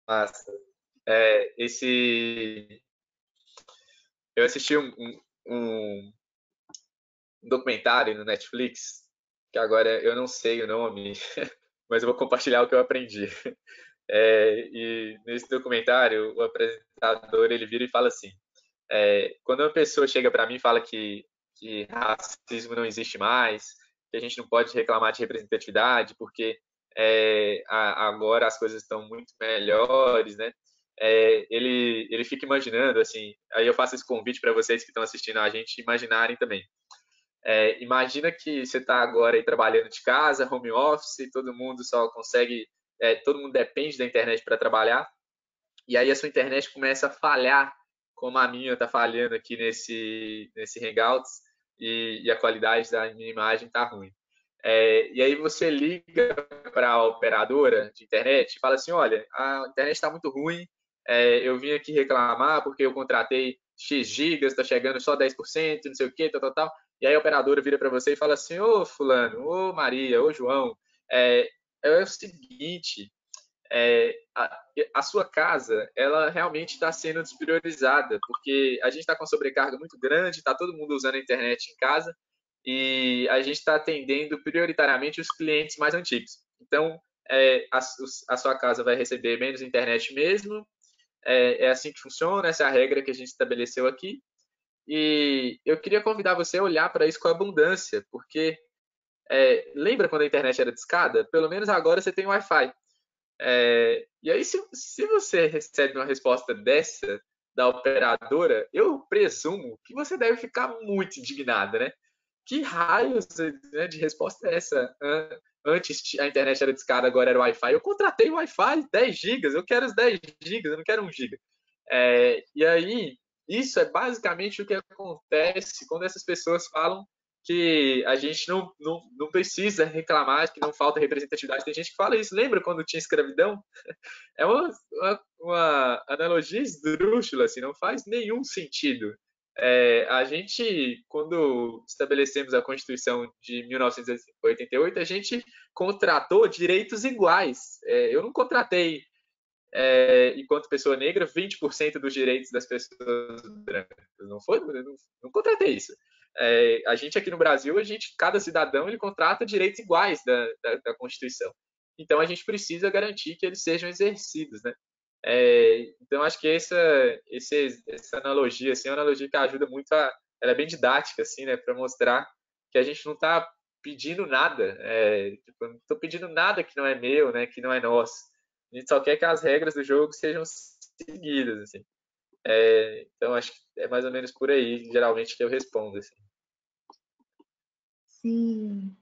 Massa. Eu assisti um documentário no Netflix, que agora eu não sei o nome, mas eu vou compartilhar o que eu aprendi. E nesse documentário, o apresentador ele vira e fala assim: quando uma pessoa chega para mim e fala que racismo não existe mais, que a gente não pode reclamar de representatividade, porque agora as coisas estão muito melhores, né? Ele fica imaginando, assim, aí eu faço esse convite para vocês que estão assistindo a gente imaginarem também. Imagina que você está agora aí trabalhando de casa, home office, todo mundo só consegue, todo mundo depende da internet para trabalhar, e aí a sua internet começa a falhar, como a minha está falhando aqui nesse Hangouts, e a qualidade da minha imagem está ruim. E aí você liga para a operadora de internet e fala assim, olha, a internet está muito ruim, eu vim aqui reclamar porque eu contratei X gigas, está chegando só 10%, não sei o que, tal, tal, tal. E aí a operadora vira para você e fala assim, ô fulano, ô Maria, ô João, é o seguinte, a sua casa, ela realmente está sendo despriorizada, porque a gente está com sobrecarga muito grande, está todo mundo usando a internet em casa, e a gente está atendendo prioritariamente os clientes mais antigos. Então, a sua casa vai receber menos internet mesmo, é assim que funciona, essa é a regra que a gente estabeleceu aqui, e eu queria convidar você a olhar para isso com abundância, porque lembra quando a internet era discada? Pelo menos agora você tem Wi-Fi. E aí, se você recebe uma resposta dessa da operadora, eu presumo que você deve ficar muito indignada, né? Que raios, né, de resposta é essa? Antes a internet era discada, agora era Wi-Fi. Eu contratei Wi-Fi 10 gigas, eu quero os 10 gigas, eu não quero 1 giga. E aí, isso é basicamente o que acontece quando essas pessoas falam que a gente não precisa reclamar, que não falta representatividade. Tem gente que fala isso. Lembra quando tinha escravidão? É uma analogia esdrúxula, assim, não faz nenhum sentido. A gente, quando estabelecemos a Constituição de 1988, a gente contratou direitos iguais. Eu não contratei, enquanto pessoa negra, 20% dos direitos das pessoas brancas. Não foi? Não contratei isso. A gente aqui no Brasil, cada cidadão ele contrata direitos iguais da Constituição. Então a gente precisa garantir que eles sejam exercidos, né? Então acho que essa analogia, assim, é uma analogia que ajuda muito ela é bem didática, assim, né, para mostrar que a gente não está pedindo nada, tipo, não estou pedindo nada que não é meu, né, que não é nosso. A gente só quer que as regras do jogo sejam seguidas, assim. Então acho que é mais ou menos por aí, geralmente, que eu respondo, assim. Sim.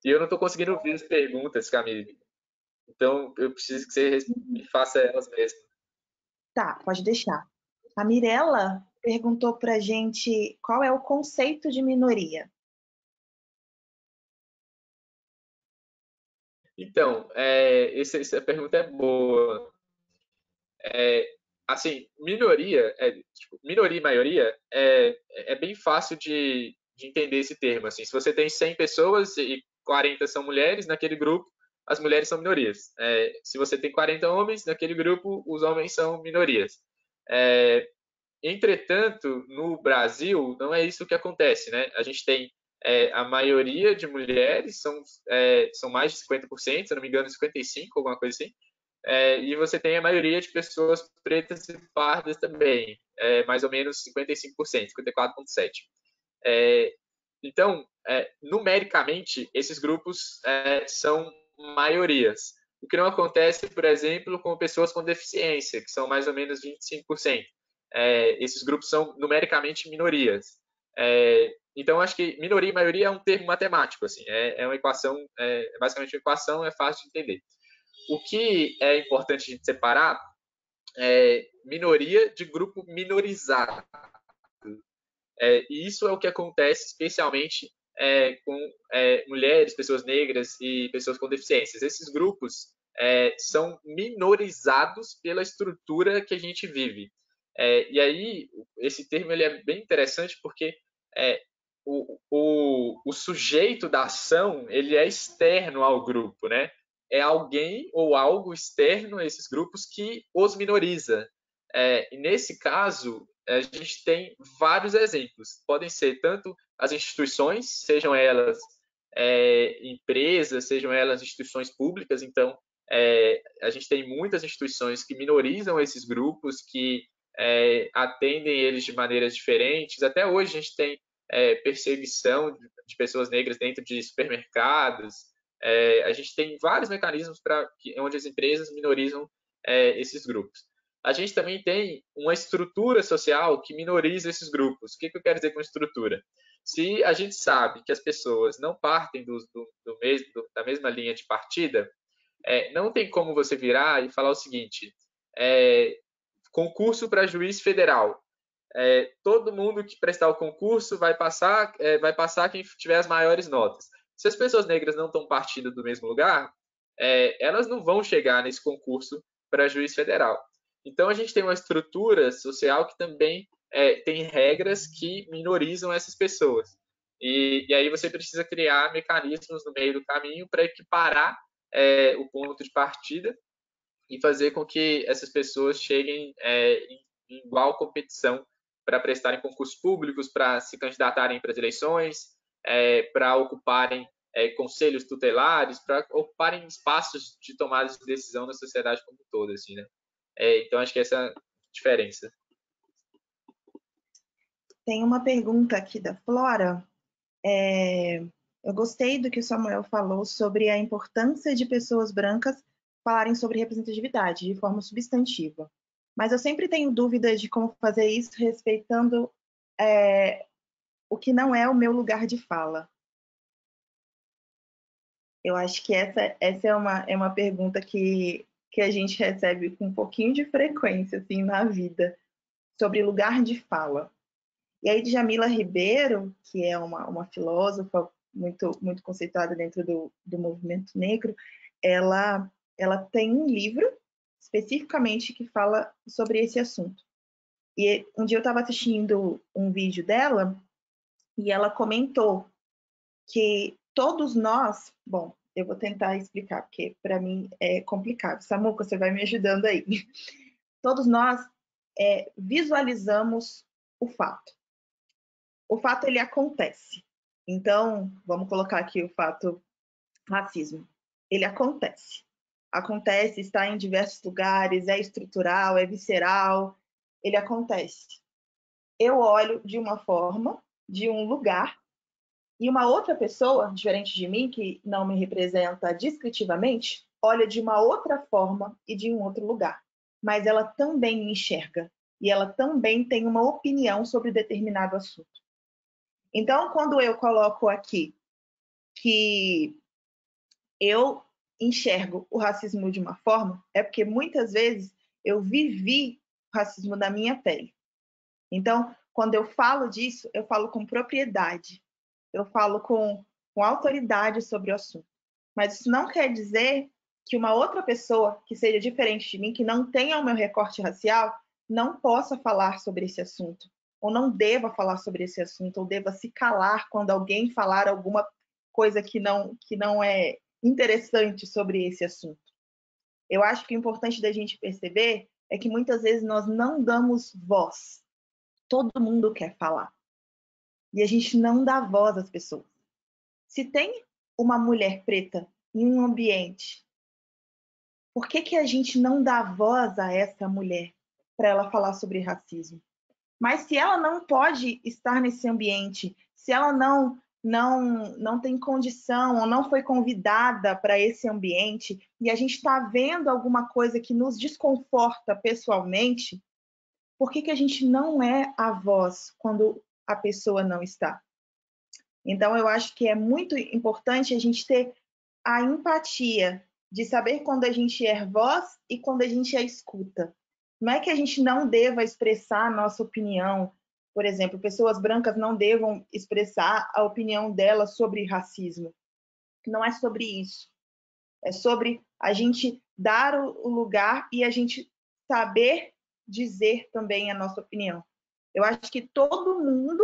E eu não estou conseguindo ouvir as perguntas, Camille. Então eu preciso que você me faça elas mesmo. Tá, pode deixar. A Mirella perguntou pra gente qual é o conceito de minoria. Então, essa pergunta é boa. Assim, minoria e maioria é bem fácil de entender esse termo. Assim, se você tem 100 pessoas e 40 são mulheres, naquele grupo as mulheres são minorias. Se você tem 40 homens, naquele grupo os homens são minorias. Entretanto, no Brasil, não é isso que acontece, né? A gente tem a maioria de mulheres são mais de 50%, se eu não me engano, 55%, alguma coisa assim. E você tem a maioria de pessoas pretas e pardas também, mais ou menos 55%, 54,7%. Então, numericamente, esses grupos são maiorias. O que não acontece, por exemplo, com pessoas com deficiência, que são mais ou menos 25%. Esses grupos são numericamente minorias. Então, acho que minoria e maioria é um termo matemático, assim, é uma equação, basicamente uma equação, é fácil de entender. O que é importante a gente separar é minoria de grupo minorizado. E isso é o que acontece especialmente com mulheres, pessoas negras e pessoas com deficiências. Esses grupos são minorizados pela estrutura que a gente vive. E aí, esse termo ele é bem interessante porque o sujeito da ação ele é externo ao grupo, né? É alguém ou algo externo a esses grupos que os minoriza. E nesse caso, a gente tem vários exemplos. Podem ser tanto as instituições, sejam elas empresas, sejam elas instituições públicas. Então, a gente tem muitas instituições que minorizam esses grupos, que atendem eles de maneiras diferentes. Até hoje a gente tem perseguição de pessoas negras dentro de supermercados. A gente tem vários mecanismos onde as empresas minorizam esses grupos. A gente também tem uma estrutura social que minoriza esses grupos. O que eu quero dizer com estrutura? Se a gente sabe que as pessoas não partem da mesma linha de partida, não tem como você virar e falar o seguinte: concurso para juiz federal. Todo mundo que prestar o concurso vai passar quem tiver as maiores notas. Se as pessoas negras não estão partindo do mesmo lugar, elas não vão chegar nesse concurso para juiz federal. Então, a gente tem uma estrutura social que também tem regras que minorizam essas pessoas. E aí você precisa criar mecanismos no meio do caminho para equiparar o ponto de partida e fazer com que essas pessoas cheguem em igual competição para prestarem concursos públicos, para se candidatarem para as eleições, para ocuparem conselhos tutelares, para ocuparem espaços de tomada de decisão na sociedade como um todo, assim, né? Então, acho que essa é a diferença. Tem uma pergunta aqui da Flora. Eu gostei do que o Samuel falou sobre a importância de pessoas brancas falarem sobre representatividade de forma substantiva. Mas eu sempre tenho dúvidas de como fazer isso respeitando o que não é o meu lugar de fala. Eu acho que essa é uma pergunta que a gente recebe com um pouquinho de frequência assim, na vida, sobre lugar de fala. E aí, Djamila Ribeiro, que é uma filósofa muito conceituada dentro do movimento negro, ela tem um livro especificamente que fala sobre esse assunto. E um dia eu estava assistindo um vídeo dela e ela comentou que todos nós, bom, eu vou tentar explicar, porque para mim é complicado. Samuca, você vai me ajudando aí. Todos nós visualizamos o fato. O fato, ele acontece. Então, vamos colocar aqui o fato racismo. Ele acontece. Acontece, está em diversos lugares, é estrutural, é visceral, ele acontece. Eu olho de uma forma, de um lugar, e uma outra pessoa, diferente de mim, que não me representa descritivamente, olha de uma outra forma e de um outro lugar. Mas ela também me enxerga. E ela também tem uma opinião sobre determinado assunto. Então, quando eu coloco aqui que eu enxergo o racismo de uma forma, é porque muitas vezes eu vivi o racismo na minha pele. Então, quando eu falo disso, eu falo com propriedade, eu falo com autoridade sobre o assunto. Mas isso não quer dizer que uma outra pessoa que seja diferente de mim, que não tenha o meu recorte racial, não possa falar sobre esse assunto, ou não deva falar sobre esse assunto, ou deva se calar quando alguém falar alguma coisa que não é interessante sobre esse assunto. Eu acho que o importante da gente perceber é que muitas vezes nós não damos voz. Todo mundo quer falar. e a gente não dá voz às pessoas. Se tem uma mulher preta em um ambiente, por que que a gente não dá voz a essa mulher para ela falar sobre racismo? Mas se ela não pode estar nesse ambiente, se ela não tem condição ou não foi convidada para esse ambiente e a gente está vendo alguma coisa que nos desconforta pessoalmente, por que que a gente não é a voz quando a pessoa não está? Então, eu acho que é muito importante a gente ter a empatia de saber quando a gente é voz e quando a gente é escuta. Não é que a gente não deva expressar a nossa opinião. Por exemplo, pessoas brancas não devam expressar a opinião delas sobre racismo. Não é sobre isso. É sobre a gente dar o lugar e a gente saber dizer também a nossa opinião. Eu acho que todo mundo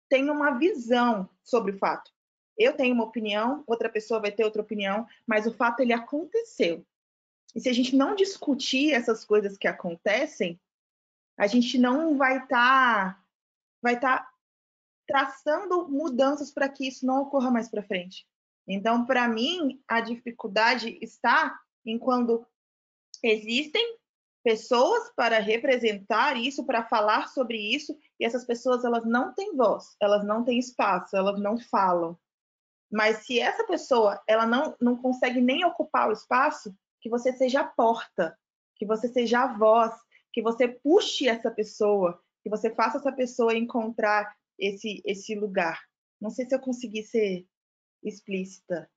tem uma visão sobre o fato. Eu tenho uma opinião, outra pessoa vai ter outra opinião, mas o fato ele aconteceu. E se a gente não discutir essas coisas que acontecem, a gente não vai tá traçando mudanças para que isso não ocorra mais para frente. Então, para mim, a dificuldade está em quando existem pessoas para representar isso, para falar sobre isso, e essas pessoas elas não têm voz, elas não têm espaço, elas não falam. Mas se essa pessoa ela não consegue nem ocupar o espaço, que você seja a porta, que você seja a voz, que você puxe essa pessoa, que você faça essa pessoa encontrar esse lugar. Não sei se eu consegui ser explícita.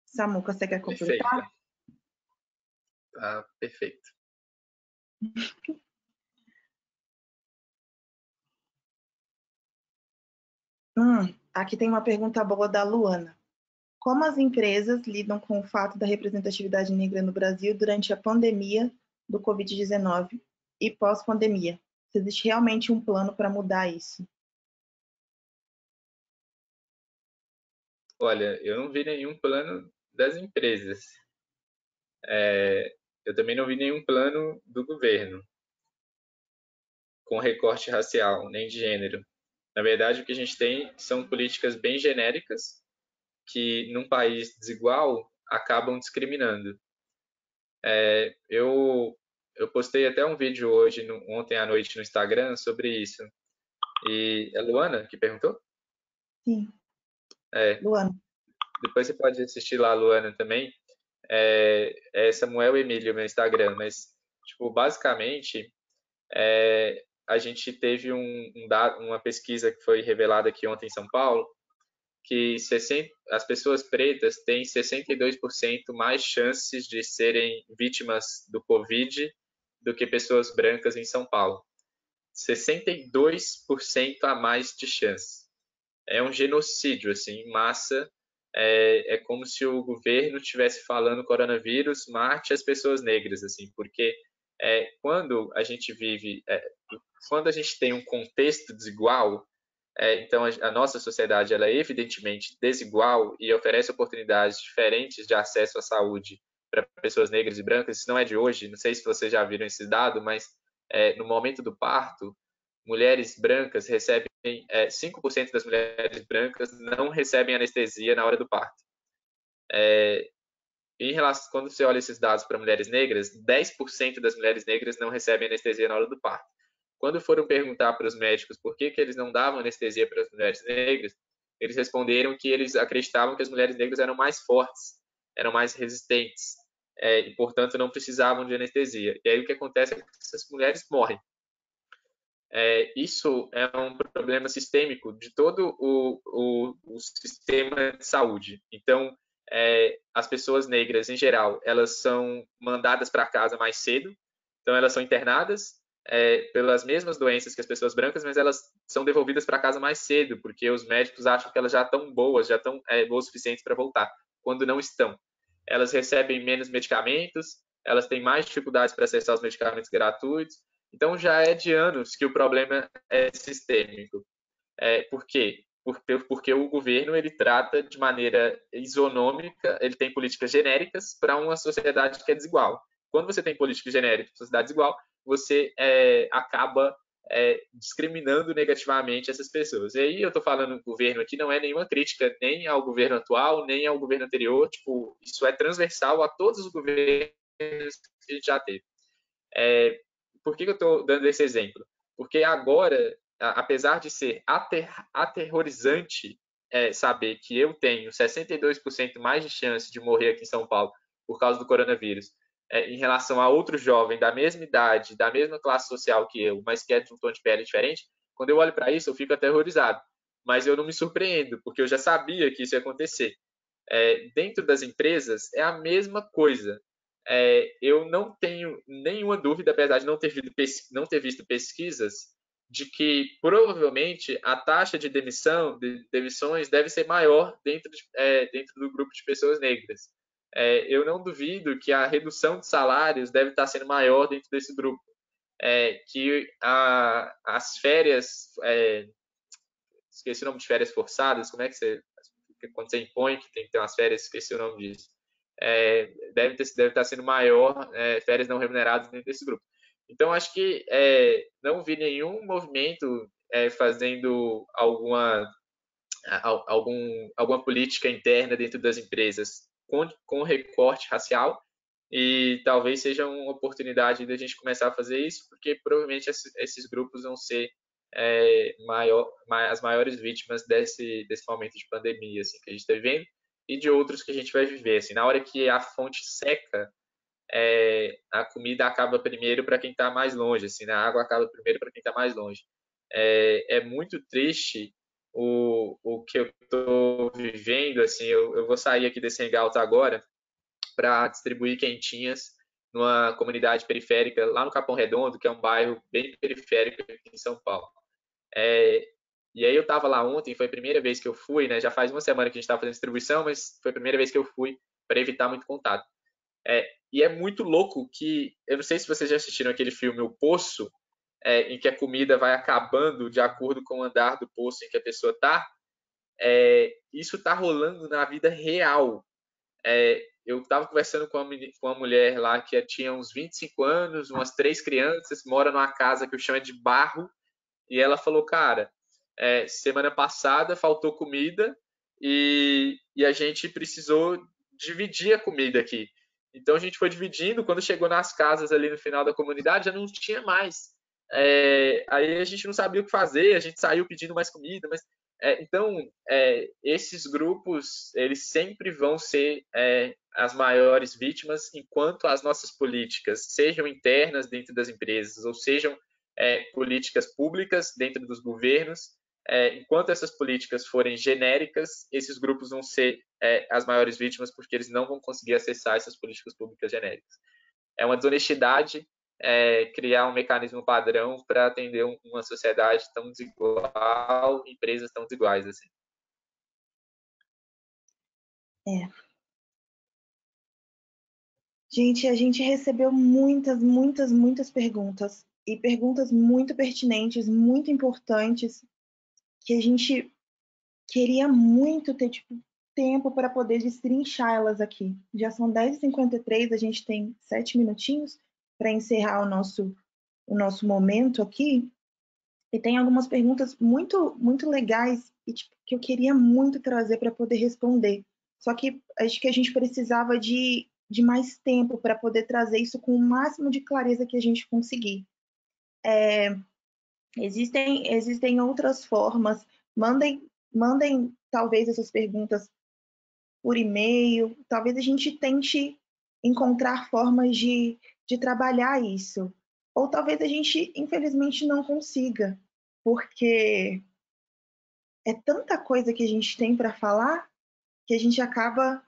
Samuca, você quer completar? Perfeita. Tá perfeito. Aqui tem uma pergunta boa da Luana. Como as empresas lidam com o fato da representatividade negra no Brasil durante a pandemia do Covid-19 e pós-pandemia? Se existe realmente um plano para mudar isso? Olha, eu não vi nenhum plano das empresas. Eu também não vi nenhum plano do governo com recorte racial, nem de gênero. Na verdade, o que a gente tem são políticas bem genéricas que, num país desigual, acabam discriminando. Eu postei até um vídeo hoje, ontem à noite, no Instagram sobre isso. E é Luana que perguntou? Sim, É, Luana. depois você pode assistir lá, Luana, também. É Samuel Emílio, meu Instagram. Mas, tipo, basicamente, a gente teve uma pesquisa que foi revelada aqui ontem em São Paulo, que as pessoas pretas têm 62% mais chances de serem vítimas do Covid do que pessoas brancas em São Paulo. 62% a mais de chance. É um genocídio, assim, em massa. É como se o governo estivesse falando coronavírus, mate as pessoas negras, assim, porque quando a gente quando a gente tem um contexto desigual, então a nossa sociedade ela é evidentemente desigual e oferece oportunidades diferentes de acesso à saúde para pessoas negras e brancas. Isso não é de hoje, não sei se vocês já viram esse dado, mas no momento do parto, mulheres brancas recebem 5% das mulheres brancas não recebem anestesia na hora do parto. Em relação, quando você olha esses dados para mulheres negras, 10% das mulheres negras não recebem anestesia na hora do parto. Quando foram perguntar para os médicos por que eles não davam anestesia para as mulheres negras, eles responderam que eles acreditavam que as mulheres negras eram mais fortes, eram mais resistentes, e, portanto, não precisavam de anestesia. E aí o que acontece é que essas mulheres morrem. Isso é um problema sistêmico de todo o sistema de saúde. Então, as pessoas negras, em geral, elas são mandadas para casa mais cedo, então elas são internadas pelas mesmas doenças que as pessoas brancas, mas elas são devolvidas para casa mais cedo, porque os médicos acham que elas já estão boas, já estão boas o suficientes para voltar, quando não estão. Elas recebem menos medicamentos, elas têm mais dificuldades para acessar os medicamentos gratuitos, então já é de anos que o problema é sistêmico. Por quê? Porque o governo ele trata de maneira isonômica, ele tem políticas genéricas para uma sociedade que é desigual. Quando você tem políticas genéricas para uma sociedade desigual, você acaba discriminando negativamente essas pessoas. E aí eu estou falando governo aqui, não é nenhuma crítica nem ao governo atual, nem ao governo anterior, tipo, isso é transversal a todos os governos que a gente já teve. Por que eu estou dando esse exemplo? Porque agora, apesar de ser aterrorizante saber que eu tenho 62% mais de chance de morrer aqui em São Paulo por causa do coronavírus, em relação a outro jovem da mesma idade, da mesma classe social que eu, mas que é de um tom de pele diferente, quando eu olho para isso, eu fico aterrorizado. Mas eu não me surpreendo, porque eu já sabia que isso ia acontecer. Dentro das empresas, é a mesma coisa. Eu não tenho nenhuma dúvida, apesar de não ter visto pesquisas, de que provavelmente a taxa de demissões deve ser maior dentro do grupo de pessoas negras. Eu não duvido que a redução de salários deve estar sendo maior dentro desse grupo. Que as férias, esqueci o nome de férias forçadas, como é que você, quando você impõe que tem que ter umas férias, esqueci o nome disso, deve estar sendo maior férias não remuneradas dentro desse grupo. Então, acho que não vi nenhum movimento fazendo alguma política interna dentro das empresas com recorte racial, e talvez seja uma oportunidade da gente começar a fazer isso, porque provavelmente esses grupos vão ser as maiores vítimas desse momento de pandemia assim, que a gente está vivendo, e de outros que a gente vai viver. Assim, na hora que a fonte seca, a comida acaba primeiro para quem está mais longe, assim, né? A água acaba primeiro para quem está mais longe. É muito triste o que eu estou vivendo. Assim, eu vou sair aqui desse hangout agora para distribuir quentinhas numa comunidade periférica lá no Capão Redondo, que é um bairro bem periférico aqui em São Paulo. E aí eu estava lá ontem, foi a primeira vez que eu fui, né? Já faz uma semana que a gente estava fazendo distribuição, mas foi a primeira vez que eu fui para evitar muito contato. E é muito louco que, eu não sei se vocês já assistiram aquele filme O Poço, em que a comida vai acabando de acordo com o andar do poço em que a pessoa está. Isso está rolando na vida real. Eu estava conversando com uma mulher lá que tinha uns 25 anos, umas 3 crianças, mora numa casa que o chão é de barro, e ela falou, cara, semana passada faltou comida e a gente precisou dividir a comida aqui. Então a gente foi dividindo, quando chegou nas casas ali no final da comunidade já não tinha mais. Aí a gente não sabia o que fazer, a gente saiu pedindo mais comida, mas então esses grupos eles sempre vão ser as maiores vítimas, enquanto as nossas políticas, sejam internas dentro das empresas ou sejam políticas públicas dentro dos governos, enquanto essas políticas forem genéricas, esses grupos vão ser as maiores vítimas, porque eles não vão conseguir acessar essas políticas públicas genéricas. É uma desonestidade criar um mecanismo padrão para atender uma sociedade tão desigual, empresas tão desiguais assim. Gente, a gente recebeu muitas perguntas, e perguntas muito pertinentes, muito importantes, que a gente queria muito ter tempo para poder destrinchar elas aqui. Já são 10h53, a gente tem 7 minutinhos para encerrar o nosso momento aqui. E tem algumas perguntas muito legais e que eu queria muito trazer para poder responder. Só que acho que a gente precisava de mais tempo para poder trazer isso com o máximo de clareza que a gente conseguir. Existem outras formas. Mandem talvez essas perguntas por e-mail. Talvez a gente tente encontrar formas de trabalhar isso. Ou talvez a gente, infelizmente, não consiga, porque é tanta coisa que a gente tem para falar que a gente acaba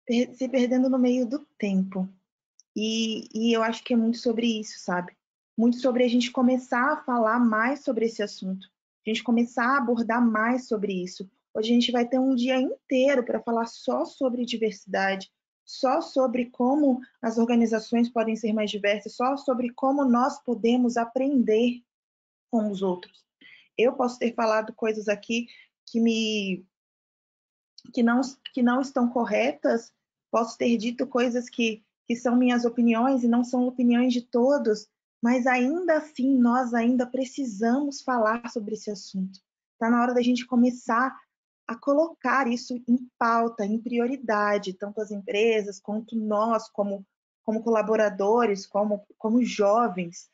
se perdendo no meio do tempo. E eu acho que é muito sobre isso, sabe? Muito sobre a gente começar a falar mais sobre esse assunto, a gente começar a abordar mais sobre isso. Hoje a gente vai ter um dia inteiro para falar só sobre diversidade, só sobre como as organizações podem ser mais diversas, só sobre como nós podemos aprender com os outros. Eu posso ter falado coisas aqui que que não estão corretas, posso ter dito coisas que são minhas opiniões e não são opiniões de todos, mas ainda assim nós ainda precisamos falar sobre esse assunto. Está na hora da gente começar a colocar isso em pauta, em prioridade, tanto as empresas quanto nós, como colaboradores, como jovens,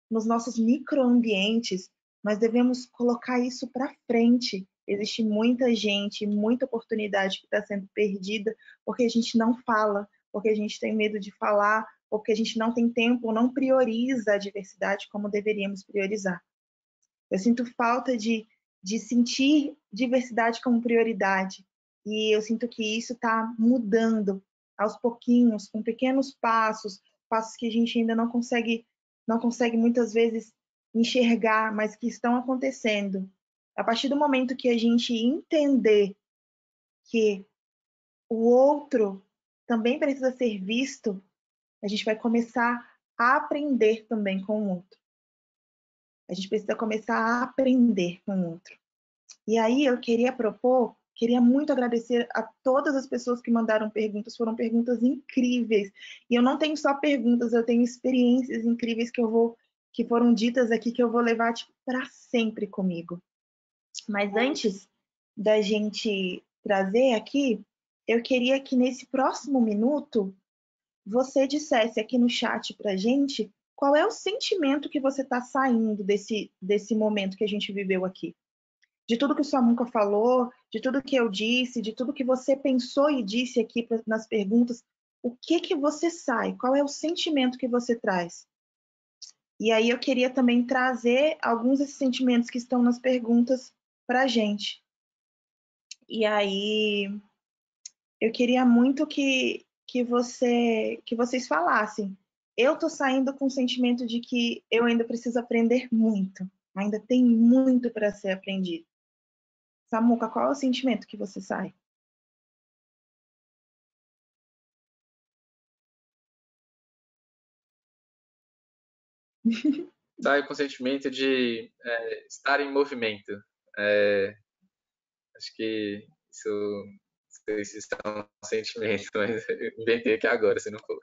nos nossos microambientes, nós devemos colocar isso para frente. Existe muita gente, muita oportunidade que está sendo perdida porque a gente não fala, porque a gente tem medo de falar, ou porque a gente não tem tempo, ou não prioriza a diversidade como deveríamos priorizar. Eu sinto falta de sentir diversidade como prioridade. E eu sinto que isso está mudando aos pouquinhos, com pequenos passos, passos que a gente ainda não consegue muitas vezes enxergar, mas que estão acontecendo. A partir do momento que a gente entender que o outro também precisa ser visto, a gente vai começar a aprender também com o outro. A gente precisa começar a aprender com o outro. E aí eu queria muito agradecer a todas as pessoas que mandaram perguntas, foram perguntas incríveis. E eu não tenho só perguntas, eu tenho experiências incríveis que foram ditas aqui que eu vou levar para sempre comigo. Mas antes da gente trazer aqui, eu queria que nesse próximo minuto você dissesse aqui no chat para a gente qual é o sentimento que você está saindo desse momento que a gente viveu aqui. De tudo que o Samuca falou, de tudo que eu disse, de tudo que você pensou e disse aqui nas perguntas, o que você sai? Qual é o sentimento que você traz? E aí eu queria também trazer alguns desses sentimentos que estão nas perguntas para a gente. E aí eu queria muito que vocês falassem. Eu tô saindo com o sentimento de que eu ainda preciso aprender muito. Ainda tem muito para ser aprendido. Samuca, qual é o sentimento que você sai? Saio com o sentimento de estar em movimento. É, acho que isso, não sei se isso é um sentimento, mas eu inventei aqui agora, se não for.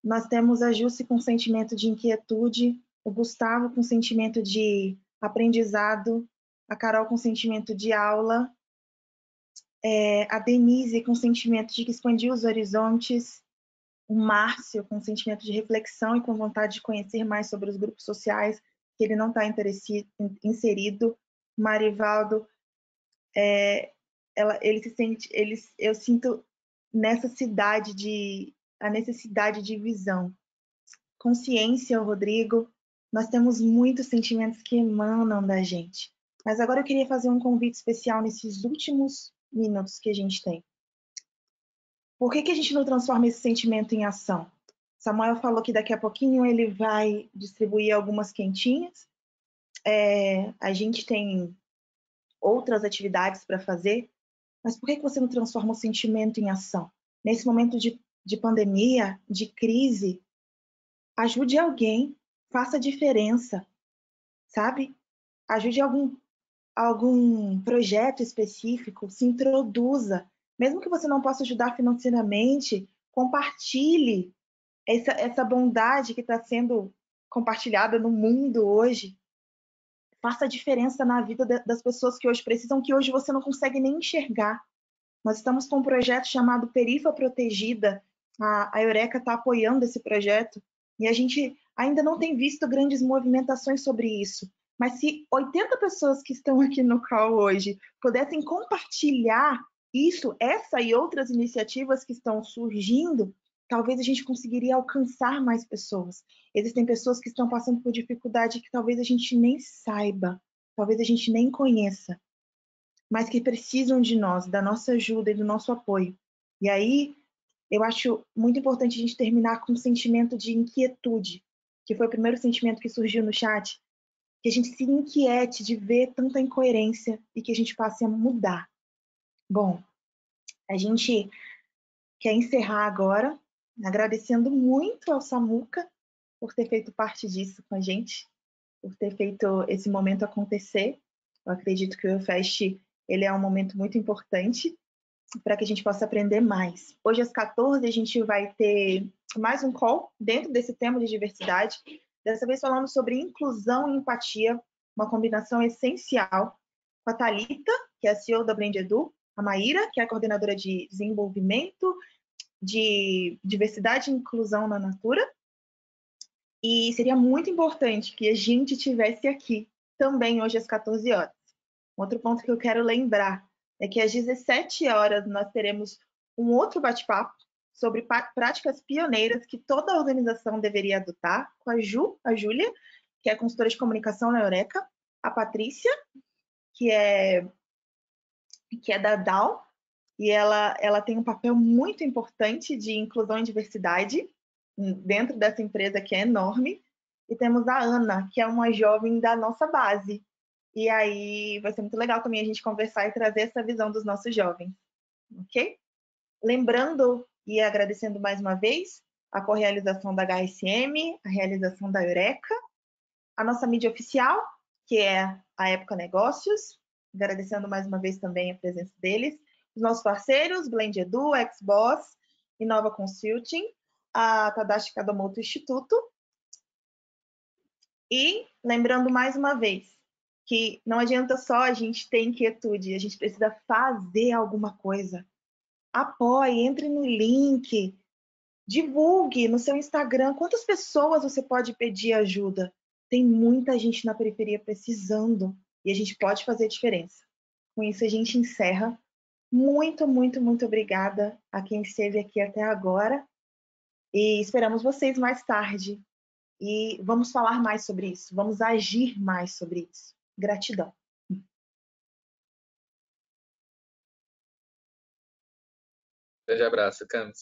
Nós temos a Jusce com sentimento de inquietude, o Gustavo com sentimento de aprendizado, a Carol com sentimento de aula, a Denise com sentimento de que expandir os horizontes, o Márcio com sentimento de reflexão e com vontade de conhecer mais sobre os grupos sociais que ele não está inserido, Marivaldo, eu sinto nessa cidade a necessidade de visão. Consciência, Rodrigo, nós temos muitos sentimentos que emanam da gente. Mas agora eu queria fazer um convite especial nesses últimos minutos que a gente tem. Por que a gente não transforma esse sentimento em ação? Samuel falou que daqui a pouquinho ele vai distribuir algumas quentinhas. A gente tem outras atividades para fazer, mas por que você não transforma o sentimento em ação? Nesse momento de pandemia, de crise, ajude alguém, faça diferença, sabe? Ajude algum projeto específico, se introduza. Mesmo que você não possa ajudar financeiramente, compartilhe essa bondade que está sendo compartilhada no mundo hoje. Faça diferença na vida das pessoas que hoje precisam, que hoje você não consegue nem enxergar. Nós estamos com um projeto chamado Perifa Protegida. A Eureka está apoiando esse projeto e a gente ainda não tem visto grandes movimentações sobre isso. Mas se 80 pessoas que estão aqui no call hoje pudessem compartilhar isso, essa e outras iniciativas que estão surgindo, talvez a gente conseguiria alcançar mais pessoas. Existem pessoas que estão passando por dificuldade que talvez a gente nem saiba, talvez a gente nem conheça, mas que precisam de nós, da nossa ajuda e do nosso apoio. E aí, eu acho muito importante a gente terminar com um sentimento de inquietude, que foi o primeiro sentimento que surgiu no chat, que a gente se inquiete de ver tanta incoerência e que a gente passe a mudar. Bom, a gente quer encerrar agora, agradecendo muito ao Samuca por ter feito parte disso com a gente, por ter feito esse momento acontecer. Eu acredito que o UFest ele é um momento muito importante para que a gente possa aprender mais. Hoje às 14 a gente vai ter mais um call dentro desse tema de diversidade, dessa vez falando sobre inclusão e empatia, uma combinação essencial, com a Thalita, que é a CEO da Blend Edu, a Maíra, que é a coordenadora de desenvolvimento de diversidade e inclusão na Natura. E seria muito importante que a gente tivesse aqui também hoje às 14 horas. Outro ponto que eu quero lembrar é que às 17 horas nós teremos um outro bate-papo sobre práticas pioneiras que toda a organização deveria adotar, com a Júlia, que é consultora de comunicação na Eureka, a Patrícia, que é da DAO, e ela tem um papel muito importante de inclusão e diversidade dentro dessa empresa que é enorme. E temos a Ana, que é uma jovem da nossa base. E aí vai ser muito legal também a gente conversar e trazer essa visão dos nossos jovens, ok? Lembrando e agradecendo mais uma vez a correalização da HSM, a realização da Eureka, a nossa mídia oficial, que é a Época Negócios, agradecendo mais uma vez também a presença deles, os nossos parceiros, Blend Edu, Xboss, Inova Consulting, a Tadashi Kadomoto Instituto. E lembrando mais uma vez que não adianta só a gente ter inquietude, a gente precisa fazer alguma coisa. Apoie, entre no link, divulgue no seu Instagram. Quantas pessoas você pode pedir ajuda? Tem muita gente na periferia precisando e a gente pode fazer diferença. Com isso, a gente encerra. Muito, muito, muito obrigada a quem esteve aqui até agora e esperamos vocês mais tarde. E vamos falar mais sobre isso, vamos agir mais sobre isso. Gratidão. Grande abraço, Camis.